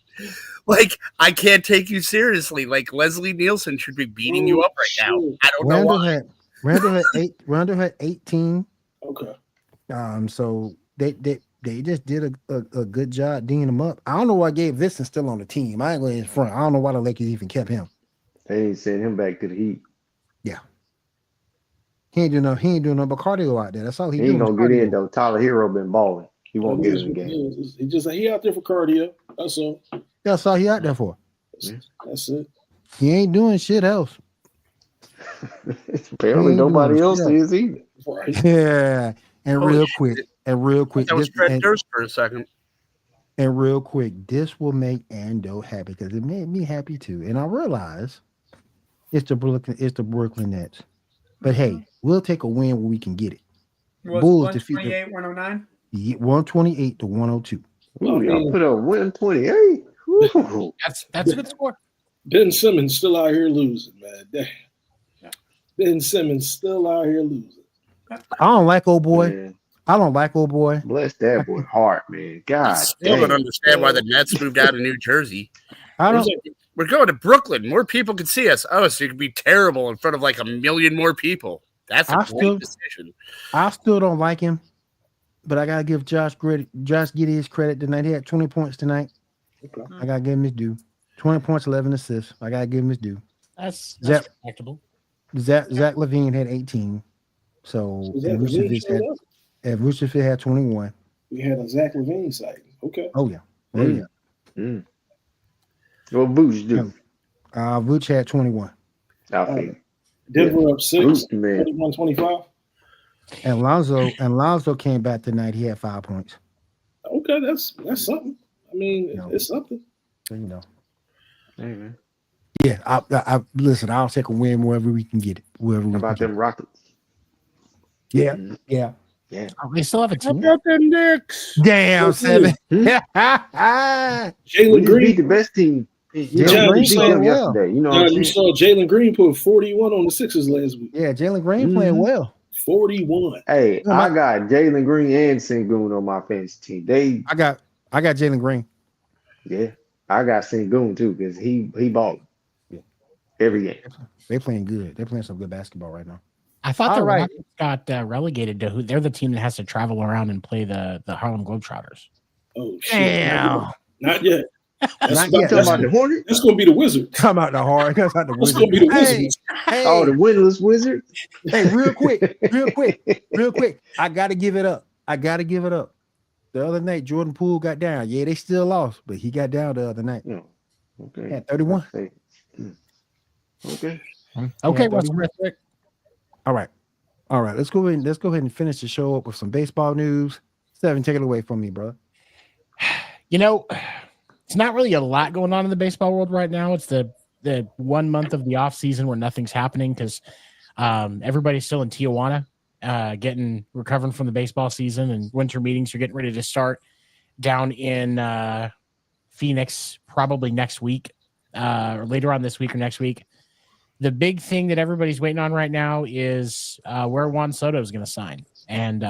I can't take you seriously. Leslie Nielsen should be beating you up right now. I don't know why. Randall had 18. Okay. So they just did a good job D'ing him up. I don't know why Gabe Vincent's still on the team. I ain't going in front. I don't know why the Lakers even kept him. They ain't sent him back to the Heat. Yeah. He ain't doing no but cardio out there. That's all he ain't doing. Gonna get in though. Tyler Hero been balling. He won't get in the game. He out there for cardio. That's all. That's all he out there for. That's it. He ain't doing shit else. Apparently nobody else is either. Yeah. And real quick. That was Fred Durst for a second. And real quick, this will make Ando happy because it made me happy too. And I realize it's the Brooklyn Nets. But hey, we'll take a win when we can get it. Bulls defeated 128-109? 128 to 102. Ooh, y'all put up 128. That's a good score. Ben Simmons still out here losing, man. Damn. Ben Simmons still out here losing. I don't like old boy. Man. I don't like old boy. Bless that boy heart, man. God, I still don't understand why the Nets moved out of New Jersey. We're going to Brooklyn. More people can see us. Oh, so you can be terrible in front of 1 million more people. That's a great decision. I still don't like him, but I gotta give Josh Giddey his credit tonight. He had 20 points tonight. Okay. I gotta give him his due. 20 points, 11 assists. I gotta give him his due. That's respectable. Zach LaVine had 18. So Vucevic had 21. We had a Zach LaVine sighting. Okay. Oh yeah. What Vooch do? Vooch had 21. Denver up 6, 31-25. And Lonzo came back tonight. He had 5 points. Okay, that's something. I mean, it's something. So, yeah. I listen. I'll take a win wherever we can get it. Wherever. How about them Rockets? Yeah. Oh, they still have a team. How about them Knicks? Damn, 7. Jalen Green beat the best team. Jalen Green playing well. Yesterday. You saw Jalen Green put 41 on the Sixers last week. Yeah, Jalen Green playing well. 41. Hey, I got Jalen Green and Sengun on my fantasy team. I got Jalen Green. Yeah, I got Sengun too because he balled every game. They playing good. They're playing some good basketball right now. I thought All the right. Rockets got relegated to who? They're the team that has to travel around and play the Harlem Globetrotters. Oh shit! Damn. Not yet. Not yet. Talking about the Hornets? That's going to be the Wizards. Come out the hard. That's not the That's Wizards. going to be the Hey, Wizards. Oh, the hey, winless Wizards. hey, real quick. I gotta give it up. The other night, Jordan Poole got down. Yeah, they still lost, but he got down the other night. No. Okay. Yeah, 31. Okay. Okay, Yeah, Russell 31. Westbrook. All right. Let's go ahead and finish the show up with some baseball news. Seven, take it away from me, bro. You know, it's not really a lot going on in the baseball world right now. It's the 1 month of the off season where nothing's happening because everybody's still in Tijuana, recovering from the baseball season, and winter meetings are getting ready to start down in Phoenix probably next week, or later on this week or next week. The big thing that everybody's waiting on right now is where Juan Soto is going to sign, and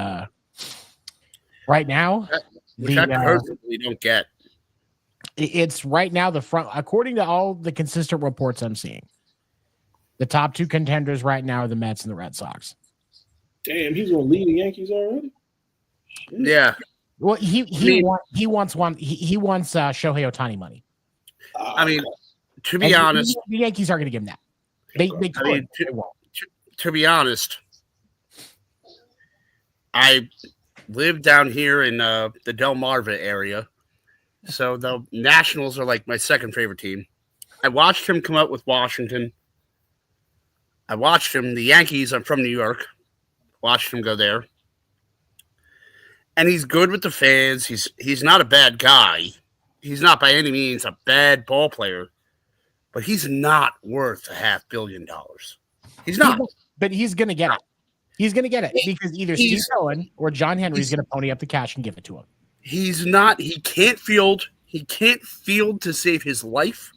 right now, which I personally don't get. It's right now the front, according to all the consistent reports I'm seeing. The top two contenders right now are the Mets and the Red Sox. Damn, he's going to lead the Yankees already. Yeah. Well, he wants Shohei Ohtani money. I mean, to be honest, the Yankees aren't going to give him that. To be honest, I live down here in the Delmarva area, so the Nationals are like my second favorite team. I watched him come up with Washington. I watched him. The Yankees. I'm from New York. Watched him go there, and he's good with the fans. He's not a bad guy. He's not by any means a bad ball player. But he's not worth $500 million. He's not. But he's going to get it. He's going to get it because either Steve Cohen or John Henry is going to pony up the cash and give it to him. He's not. He can't field. He can't field to save his life.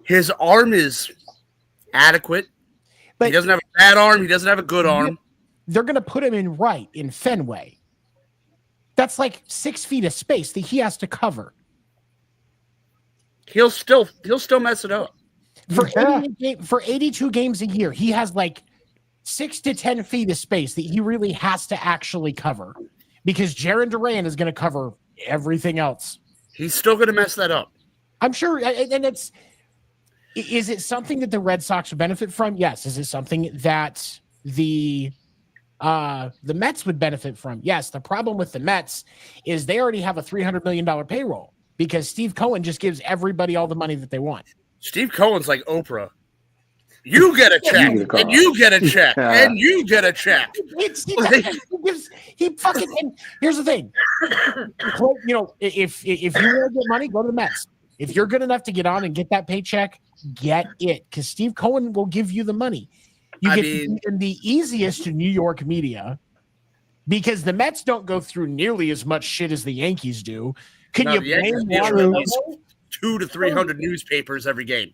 His arm is adequate. But he doesn't have a bad arm. He doesn't have a good arm. They're going to put him in Fenway. That's like 6 feet of space that he has to cover. He'll still mess it up. For 82 games a year, he has like 6 to 10 feet of space that he really has to actually cover because Jarren Duran is going to cover everything else. He's still going to mess that up. I'm sure. And is it something that the Red Sox would benefit from? Yes. Is it something that the Mets would benefit from? Yes. The problem with the Mets is they already have a $300 million payroll. Because Steve Cohen just gives everybody all the money that they want. Steve Cohen's like Oprah. You get a check, and you get a check, and you get a check. He fucking. And here's the thing, you know, if you want to get money, go to the Mets. If you're good enough to get on and get that paycheck, get it, because Steve Cohen will give you the money. You get in the easiest New York media because the Mets don't go through nearly as much shit as the Yankees do. Can you blame Juan 200 to 300 newspapers every game?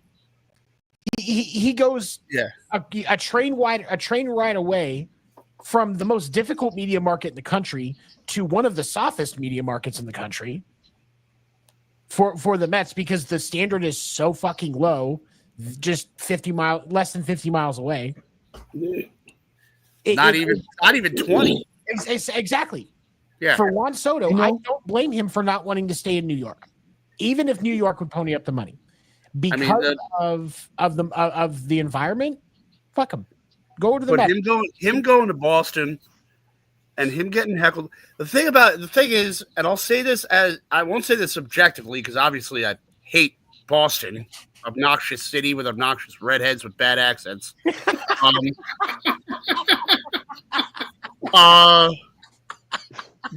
He goes a train ride away from the most difficult media market in the country to one of the softest media markets in the country for the Mets because the standard is so fucking low, just less than 50 miles away. Not even 20. Exactly. Yeah. For Juan Soto, I don't blame him for not wanting to stay in New York, even if New York would pony up the money because of the environment. Fuck him. Go to the Mets. Him going to Boston and him getting heckled. The thing is, and I'll say this I won't say this subjectively because obviously I hate Boston, obnoxious city with obnoxious redheads with bad accents.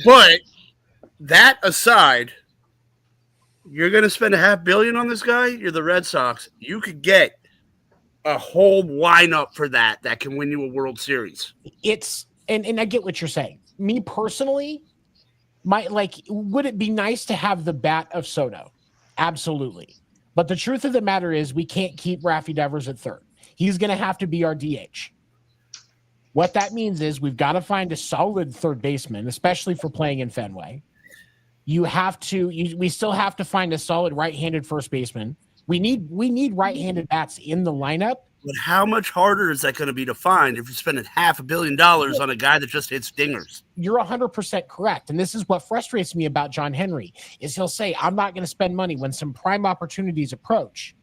But that aside, you're going to spend $500 million on this guy. You're the Red Sox. You could get a whole lineup for that can win you a World Series. And I get what you're saying. Me personally, would it be nice to have the bat of Soto? Absolutely. But the truth of the matter is we can't keep Raffy Devers at third. He's going to have to be our DH. What that means is we've got to find a solid third baseman, especially for playing in Fenway. We still have to find a solid right-handed first baseman. We need right-handed bats in the lineup But how much harder is that going to be to find if you're spending $500 million on a guy that just hits dingers? You're 100% correct. And this is what frustrates me about John Henry is he'll say, I'm not going to spend money when some prime opportunities approach.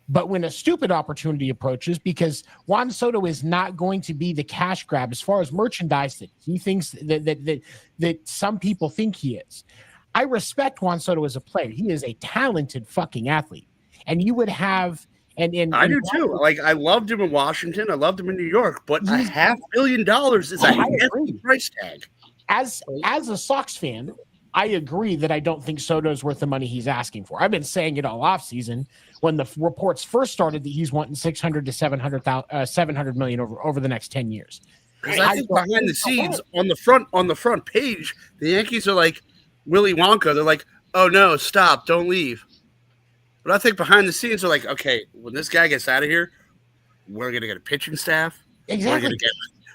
But when a stupid opportunity approaches, because Juan Soto is not going to be the cash grab as far as merchandise that he thinks that some people think he is. I respect Juan Soto as a player. He is a talented fucking athlete. And you would have and I do too. Like I loved him in Washington. I loved him in New York, but $500 million is a hefty price tag. As a Sox fan, I agree that I don't think Soto's worth the money he's asking for. I've been saying it all offseason when the reports first started that he's wanting 600 to 700 million over the next 10 years. Because I think behind the scenes on the front page, the Yankees are like Willy Wonka. They're like, "Oh no, stop, don't leave." But I think behind the scenes, they're like, "Okay, when this guy gets out of here, we're gonna get a pitching staff. Exactly.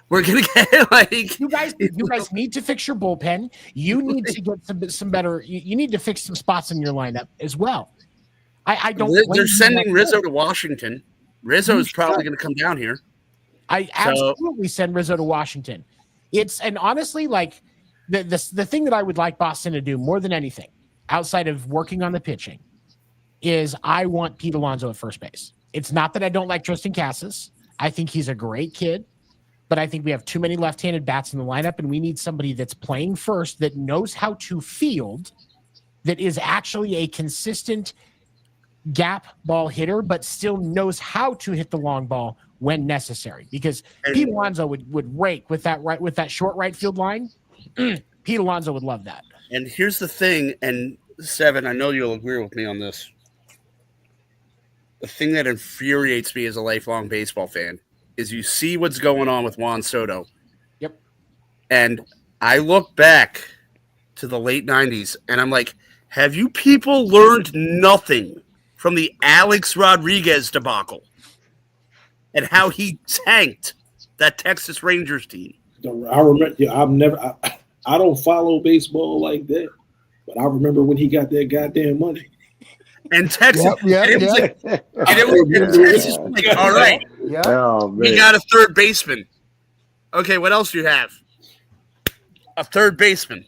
We're gonna get like you guys need to fix your bullpen. You need to get some better. You need to fix some spots in your lineup as well. I don't. They're sending Rizzo to Washington. Rizzo is probably going to come down here. I absolutely send Rizzo to Washington. And honestly, like the thing that I would like Boston to do more than anything outside of working on the pitching is I want Pete Alonso at first base. It's not that I don't like Tristan Casas. I think he's a great kid. But I think we have too many left-handed bats in the lineup, and we need somebody that's playing first, that knows how to field, that is actually a consistent gap ball hitter, but still knows how to hit the long ball when necessary. Because Pete Alonso would rake with that short right field line. Pete Alonso would love that. And here's the thing, and Seven, I know you'll agree with me on this. The thing that infuriates me as a lifelong baseball fan is you see what's going on with Juan Soto. Yep. And I look back to the late 90s, and I'm like, have you people learned nothing from the Alex Rodriguez debacle and how he tanked that Texas Rangers team? I remember. I don't follow baseball like that, but I remember when he got that goddamn money. And Texas, Texas was like, all right, we got a third baseman. Okay, what else do you have? A third baseman.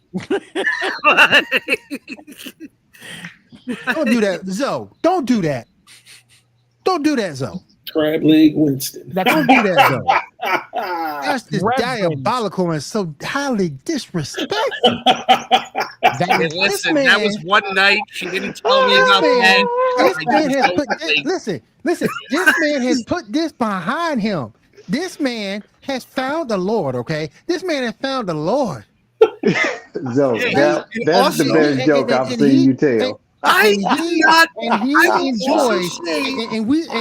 Don't do that, Zoe. Don't do that. Don't do that, Zoe. Crab leg Winston. Don't do that, Zoe. That's just diabolical and so highly disrespectful. Listen, that was one night. She didn't tell me about that. Listen. This man has put this behind him. This man has found the Lord, okay? This man has found the Lord. Zoe, that's the best joke I've seen you tell. And he enjoys,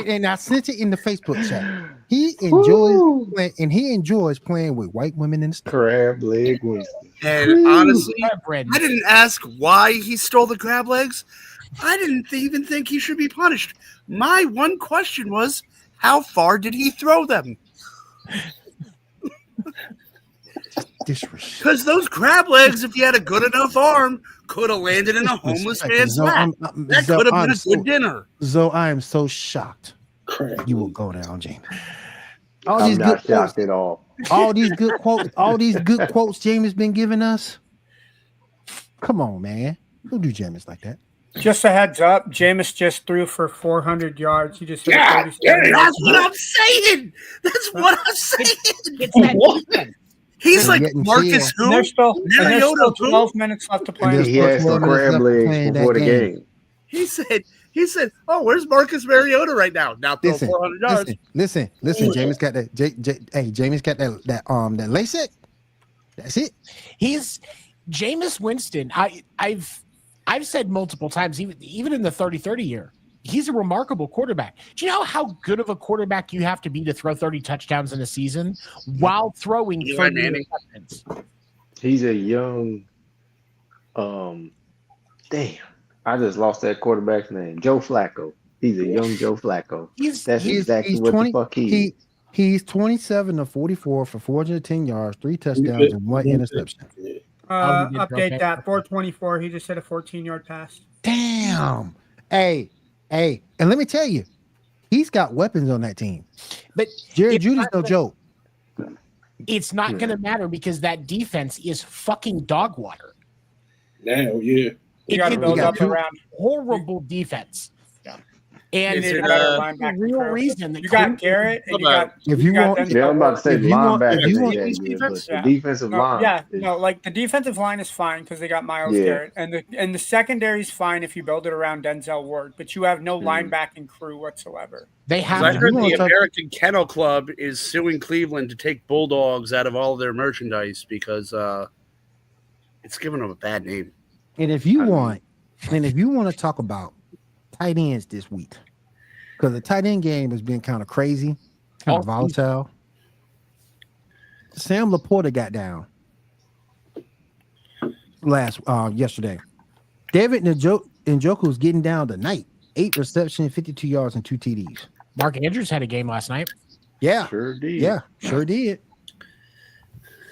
and I sent it in the Facebook chat. He enjoys playing with white women in the store. Crab leg Winston. And honestly, I didn't ask why he stole the crab legs. I didn't even think he should be punished. My one question was, how far did he throw them? Because those crab legs, if you had a good enough arm, could have landed in a homeless man's lap. That could have been a good dinner. Zoe, I am so shocked. You will go down, Jamie. I'm not shocked at all. All these good quotes Jamie's been giving us. Come on, man. Don't do Jameis like that. Just a heads up, Jameis just threw for 400 yards. He just hit 37. That's what I'm saying. That's what I'm saying. It's that He's like Marcus who? There's still 12 minutes left to play. He has some crab legs before the game. He said, "Oh, where's Marcus Mariota right now? Now throw 400 yards." Listen. Jameis got that. Jameis got that LASIK. That's it. He's Jameis Winston. I've said multiple times, even in the 30-30 year, he's a remarkable quarterback. Do you know how good of a quarterback you have to be to throw 30 touchdowns in a season while throwing 30 interceptions? He's a young, I just lost that quarterback's name. Joe Flacco. He's a young Joe Flacco. That's exactly what the fuck he is. He's 27 of 44 for 410 yards, 3 touchdowns, and 1 interception. Update that. 424. He just hit a 14-yard pass. Damn. Hey. And let me tell you, He's got weapons on that team. But Jerry Judy's no joke. It's not going to matter because that defense is fucking dog water. Now, yeah. You got to build up around horrible defense. And it's the real reason that you got Garrett and you got if you want, I'm about to say linebacker. The defensive line. Yeah, like the defensive line is fine because they got Myles Garrett, and the secondary is fine if you build it around Denzel Ward, but you have no linebacking crew whatsoever. They have. I heard the American Kennel Club is suing Cleveland to take bulldogs out of all of their merchandise because it's giving them a bad name. And if you want to talk about tight ends this week, because the tight end game has been kind of crazy, kind of volatile. Sam Laporta got down yesterday. David Njoku's getting down tonight. 8 receptions, 52 yards, and 2 TDs. Mark Andrews had a game last night. Yeah, sure did. Yeah, sure did.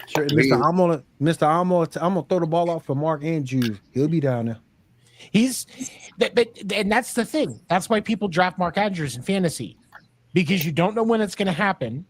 Sure, Mr. I'm gonna throw the ball off for Mark Andrews. He'll be down there. And that's the thing. That's why people draft Mark Andrews in fantasy, because you don't know when it's going to happen.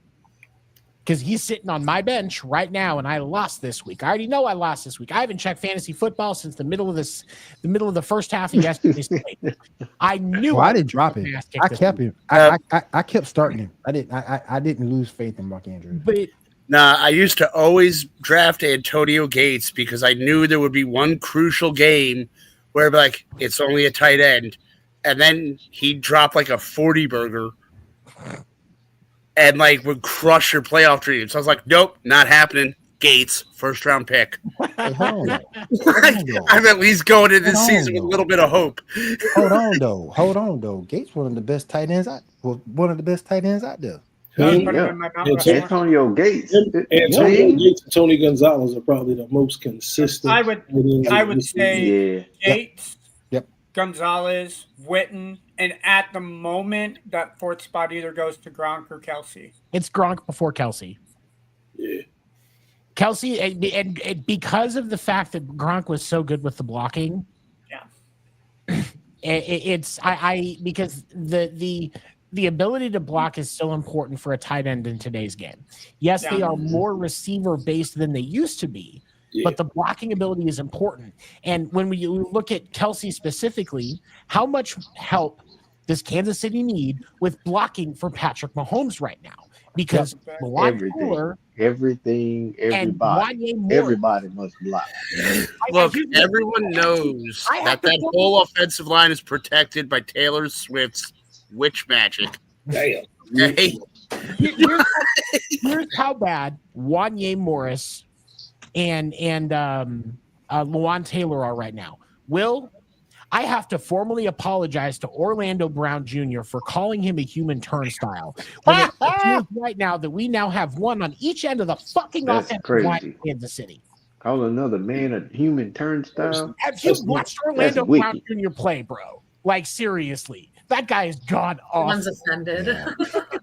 Because he's sitting on my bench right now, and I lost this week. I already know I lost this week. I haven't checked fantasy football since the middle of the first half of yesterday's game. I knew. Well, I didn't drop him. I kept him. I kept starting him. I didn't lose faith in Mark Andrews. But I used to always draft Antonio Gates because I knew there would be one crucial game where like it's only a tight end, and then he'd drop like a 40 burger and like would crush your playoff dreams. So I was like, nope, not happening. Gates, first round pick. Hey, hold on. I'm at least going into this season with a little bit of hope. Hold on though. Gates one of the best tight ends out there. Antonio Gates. Antonio Gates and Tony Gonzalez are probably the most consistent. I would say Gates, yep, Gonzalez, Witten, and at the moment that fourth spot either goes to Gronk or Kelsey. It's Gronk before Kelsey. Yeah. Kelsey, and because of the fact that Gronk was so good with the blocking, because the ability to block is so important for a tight end in today's game. Yes, they are more receiver based than they used to be, but the blocking ability is important. And when we look at Kelsey specifically, how much help does Kansas City need with blocking for Patrick Mahomes right now? Because everybody must block. Look, everyone knows that whole offensive line is protected by Taylor Swift's witch magic. Damn. Hey. Here's how bad Wanye Morris and Lawan Taylor are right now. I have to formally apologize to Orlando Brown Jr. for calling him a human turnstile. When it appears right now that we now have one on each end of the fucking offensive line in Kansas City. Call another man a human turnstile? Have you watched Orlando Brown Jr. play, bro? Like, seriously. That guy is gone off. One's offended. Yeah.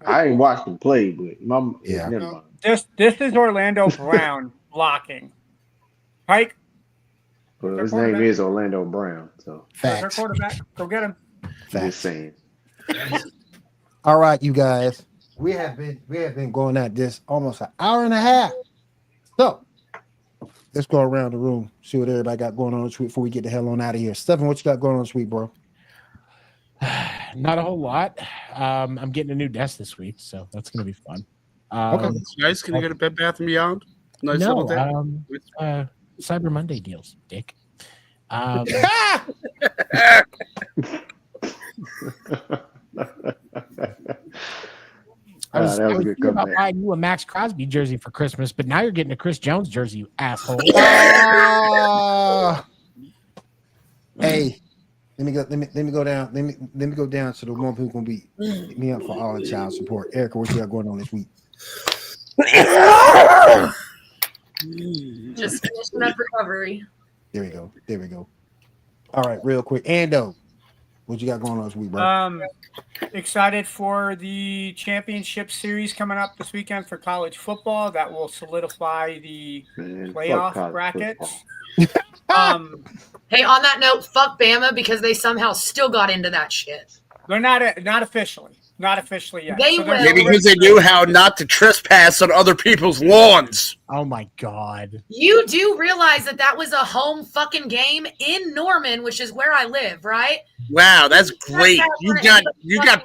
I ain't watched him play, but never mind. This is Orlando Brown blocking. Pike. Well, his name is Orlando Brown, so their quarterback. Go get him. Just saying. All right, you guys. We have been going at this almost an hour and a half. So let's go around the room, see what everybody got going on this week before we get the hell on out of here. Stephen, what you got going on this week, bro? Not a whole lot. I'm getting a new desk this week, so that's gonna be fun. Okay, nice. Can you get a Bed Bath & Beyond? Nice no, Cyber Monday deals, dick. I was thinking about buying you a Max Crosby jersey for Christmas, but now you're getting a Chris Jones jersey, you asshole. Hey, let me go down. Let me go down to the one who's gonna beat me up for all the child support. Erica, what you got going on this week? Just finishing up recovery. There we go. All right, real quick. Ando, what you got going on this week, bro? Excited for the championship series coming up this weekend for college football. That will solidify the playoff brackets. Hey, on that note, fuck Bama because they somehow still got into that shit. They're not officially. Not officially yet. They So will. Maybe because they knew how not to trespass on other people's lawns. Oh my God. You do realize that was a home fucking game in Norman, which is where I live, right? Wow, that's great. You got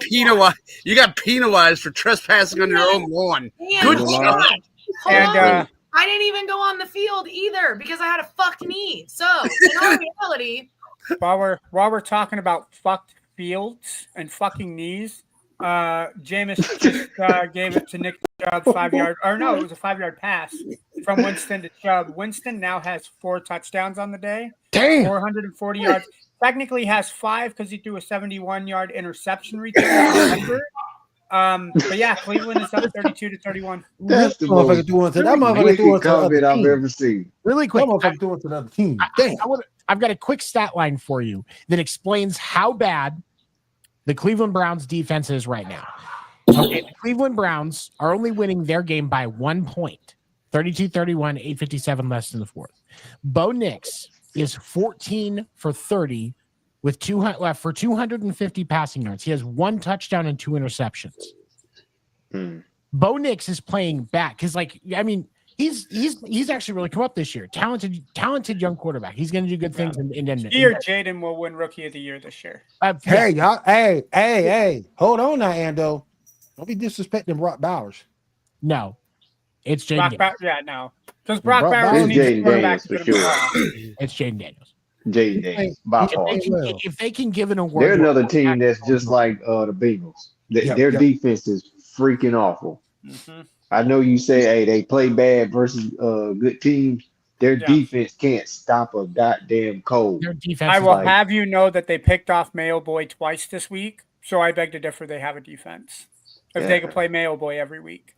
penalized. You got penalized for trespassing on your own lawn. Good job. And I didn't even go on the field either because I had a fucked knee. So in all reality, while we're talking about fucked fields and fucking knees, Jameis just gave it to Nick Chubb 5 yard, or no, it was a 5 yard pass from Winston to Chubb. Winston now has 4 touchdowns on the day. Damn. 440 yards. Technically has 5 because he threw a 71-yard interception return. But yeah, Cleveland is up 32-31. That's the motherfucker most doing to that motherfucker doing to the other I've team. ever seen. Really quick, That motherfucker doing to the other team. Damn. I've got a quick stat line for you that explains how bad the Cleveland Browns defense is right now. Okay, the Cleveland Browns are only winning their game by 1 point. 32-31, 8:57 less than the fourth. Bo Nix is 14 for 30 with 250 passing yards. He has 1 touchdown and 2 interceptions. Bo Nix is playing back because, he's actually really come up this year. Talented young quarterback. He's going to do good things in Denver. He or Jaden will win Rookie of the Year this year. Hey, y'all. Hey. Hold on now, Ando. Don't be disrespecting Brock Bowers. No. It's Jaden Daniels. No. Because Brock Bowers needs a quarterback. It's Jaden Daniels. Jaden Daniels, by far. If they can give an award, They're another team that's just like the Bengals. Their defense is freaking awful. Mm-hmm. I know you say, hey, they play bad versus good teams. Their defense can't stop a goddamn cold. Their defense. I will have you know that they picked off Mayo Boy twice this week, so I beg to differ. They have a defense. If they could play Mayo Boy every week.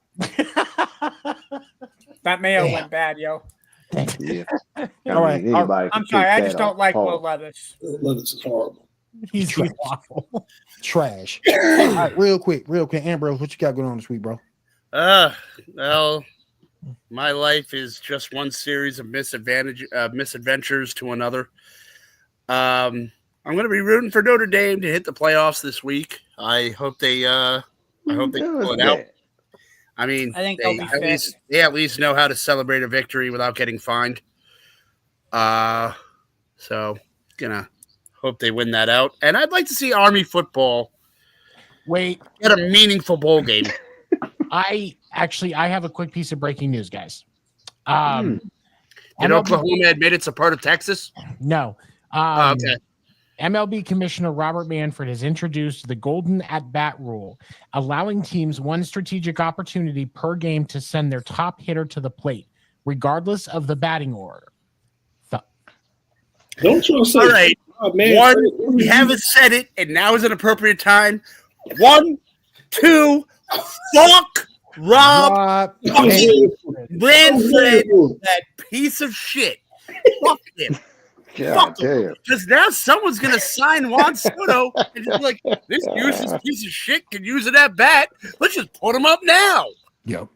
That Mayo went bad, yo. Yeah. All right. I'm sorry. I just don't like Will Levis. Levis is horrible. He's awful. Trash. All right, real quick. Ambrose, what you got going on this week, bro? Well, my life is just one series of misadventures to another. I'm going to be rooting for Notre Dame to hit the playoffs this week. I hope they pull it out. I mean, I think they at least know how to celebrate a victory without getting fined. So gonna hope they win that out. And I'd like to see Army football get a meaningful bowl game. I have a quick piece of breaking news, guys. Did Oklahoma admit it's a part of Texas? No. Okay. MLB Commissioner Robert Manfred has introduced the golden at-bat rule, allowing teams one strategic opportunity per game to send their top hitter to the plate, regardless of the batting order. Don't you say? All right. One, we haven't said it, and now is an appropriate time. 1, 2, fuck Rob Manfred, that piece of shit. Fuck him. God damn. Because now someone's going to sign Juan Soto and just be like, this useless piece of shit can use it at bat. Let's just put him up now. Yep.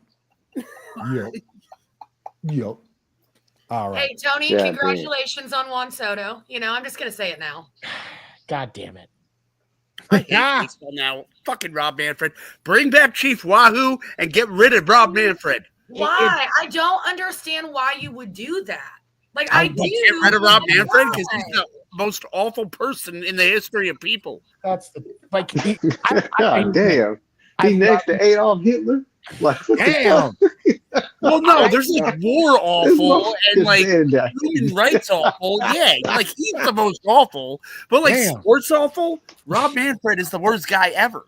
All right. Hey, Tony, congratulations on Juan Soto. I'm just going to say it now. God damn it. I hate baseball now. Fucking Rob Manfred. Bring back Chief Wahoo and get rid of Rob Manfred. Why? I don't understand why you would do that. I do. Get rid of Rob Manfred because he's the most awful person in the history of people. That's God damn. He next to Adolf Hitler? Damn. Well, no, there's war awful and human rights awful. Yeah, he's the most awful. But sports awful, Rob Manfred is the worst guy ever.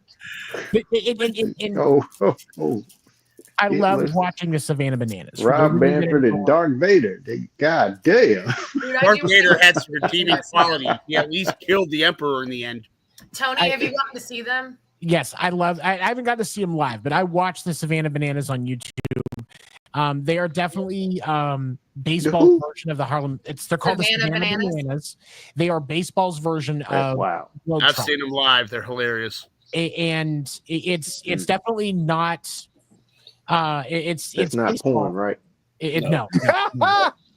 I love watching the Savannah Bananas. Rob Manfred and Darth Vader. God damn. Darth Vader had some redeeming quality. He at least killed the Emperor in the end. Tony, have you gotten to see them? Yes, I haven't got to see them live, but I watched the Savannah Bananas on YouTube. They are definitely baseball's version of the Harlem. They're called the Savannah Bananas. They are baseball's version of I've seen them live. They're hilarious. And it's definitely not. It's not baseball. porn, right? No.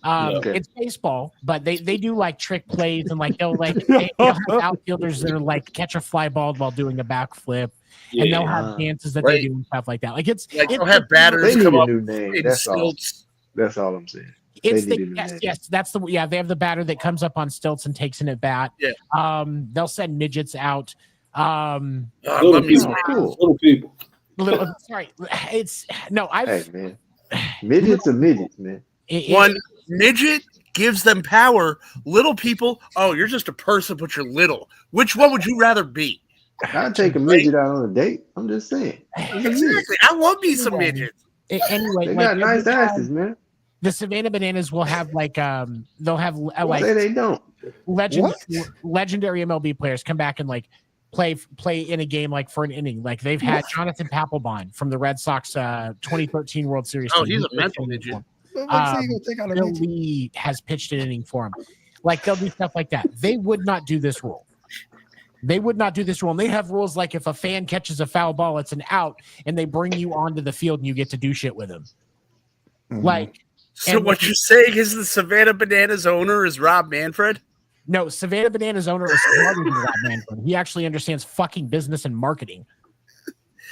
It's baseball, but they do like trick plays and like they'll have outfielders that are like catch a fly ball while doing a backflip, and they'll have dances that they do and stuff like that. Like they'll have batters They come need a up new name. in That's all. stilts. That's all I'm saying. Yes, that's they have the batter that comes up on stilts and takes an at bat. Yeah. They'll send midgets out. Little people. Sorry, it's no. Hey man, midgets are midgets, man. One midget gives them power. Little people, oh, you're just a person, but you're little. Which one would you rather be? I'd take a midget out on a date. I'm just saying. Exactly. I love me some midgets. Anyway, they got nice asses, man. The Savannah Bananas will have they'll have like say they don't. Legendary MLB players come back and like play in a game like for an inning. Like they've had Jonathan Papelbon from the Red Sox 2013 World Series. Oh, he's a mental midget. Bill Lee has pitched an inning for him. Like they'll do stuff like that. They would not do this rule. And they have rules like if a fan catches a foul ball, it's an out, and they bring you onto the field and you get to do shit with him. So what you're saying is the Savannah Bananas owner is Rob Manfred? No, Savannah Bananas owner is smarter than Rob Manfred. He actually understands fucking business and marketing.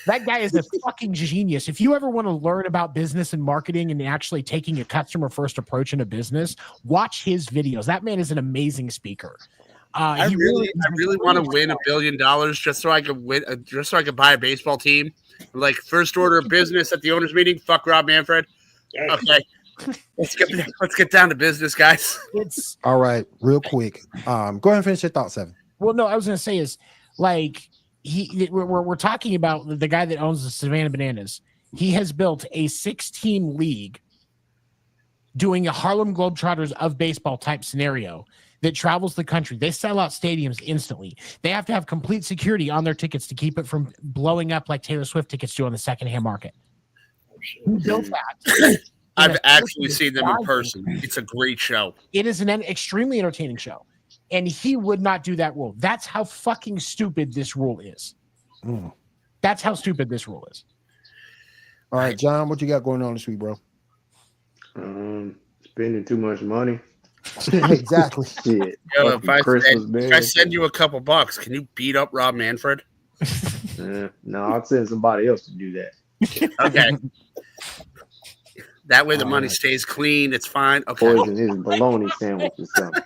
That guy is a fucking genius. If you ever want to learn about business and marketing and actually taking a customer first approach in a business, watch his videos. That man is an amazing speaker. I really want to win $1 billion just so I could buy a baseball team. Like first order of business at the owners meeting. Fuck Rob Manfred. Okay, let's get down to business, guys. It's all right. Real quick, go ahead and finish your thought, Seven. Well, no, I was going to say is like we're talking about the guy that owns the Savannah Bananas. He has built a 6-team league doing a Harlem Globetrotters of baseball type scenario that travels the country. They sell out stadiums instantly. They have to have complete security on their tickets to keep it from blowing up like Taylor Swift tickets do on the secondhand market. Who built that? I've actually seen them in person. It's a great show. It is an extremely entertaining show. And he would not do that rule. That's how fucking stupid this rule is. That's how stupid this rule is. All right, John, what you got going on this week, bro? Spending too much money. Exactly. Shit. Yo, if I send you a couple bucks, can you beat up Rob Manfred? No, I'll send somebody else to do that. Okay. That way the money stays clean. It's fine. Okay. Poison his bologna sandwich or something.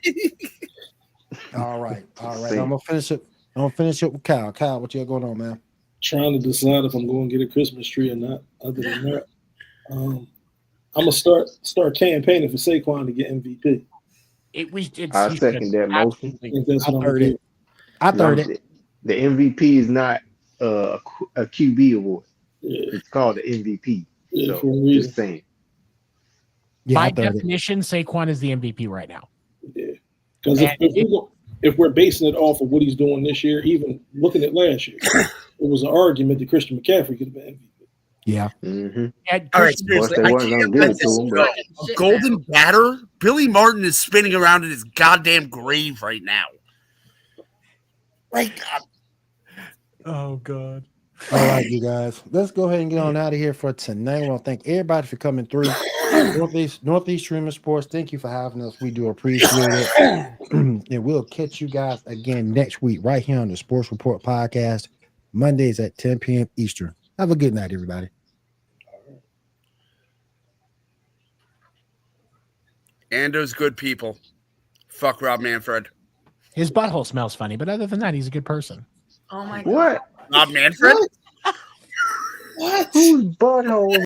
All right. I'm gonna finish it. With Kyle. Kyle, what you got going on, man? Trying to decide if I'm going to get a Christmas tree or not. Other than that, I'm gonna start campaigning for Saquon to get MVP. I second that motion. I third it. The MVP is not a QB award. It's called the MVP. Yeah, so just saying. By definition, Saquon is the MVP right now. Yeah, because if we're basing it off of what he's doing this year, even looking at last year, it was an argument that Christian McCaffrey could have been MVP. Yeah. Mm-hmm. All right, seriously, I can't let this go. A golden batter? Billy Martin is spinning around in his goddamn grave right now. Like, oh God. All right, you guys. Let's go ahead and get on out of here for tonight. I want to thank everybody for coming through. Northeast Streaming Sports, thank you for having us. We do appreciate it. And we'll catch you guys again next week right here on the Sports Report Podcast, Mondays at 10 p.m. Eastern. Have a good night, everybody. Ando's good people. Fuck Rob Manfred. His butthole smells funny, but other than that, he's a good person. Oh my God. What? Rob Manfred? What? Whose butthole?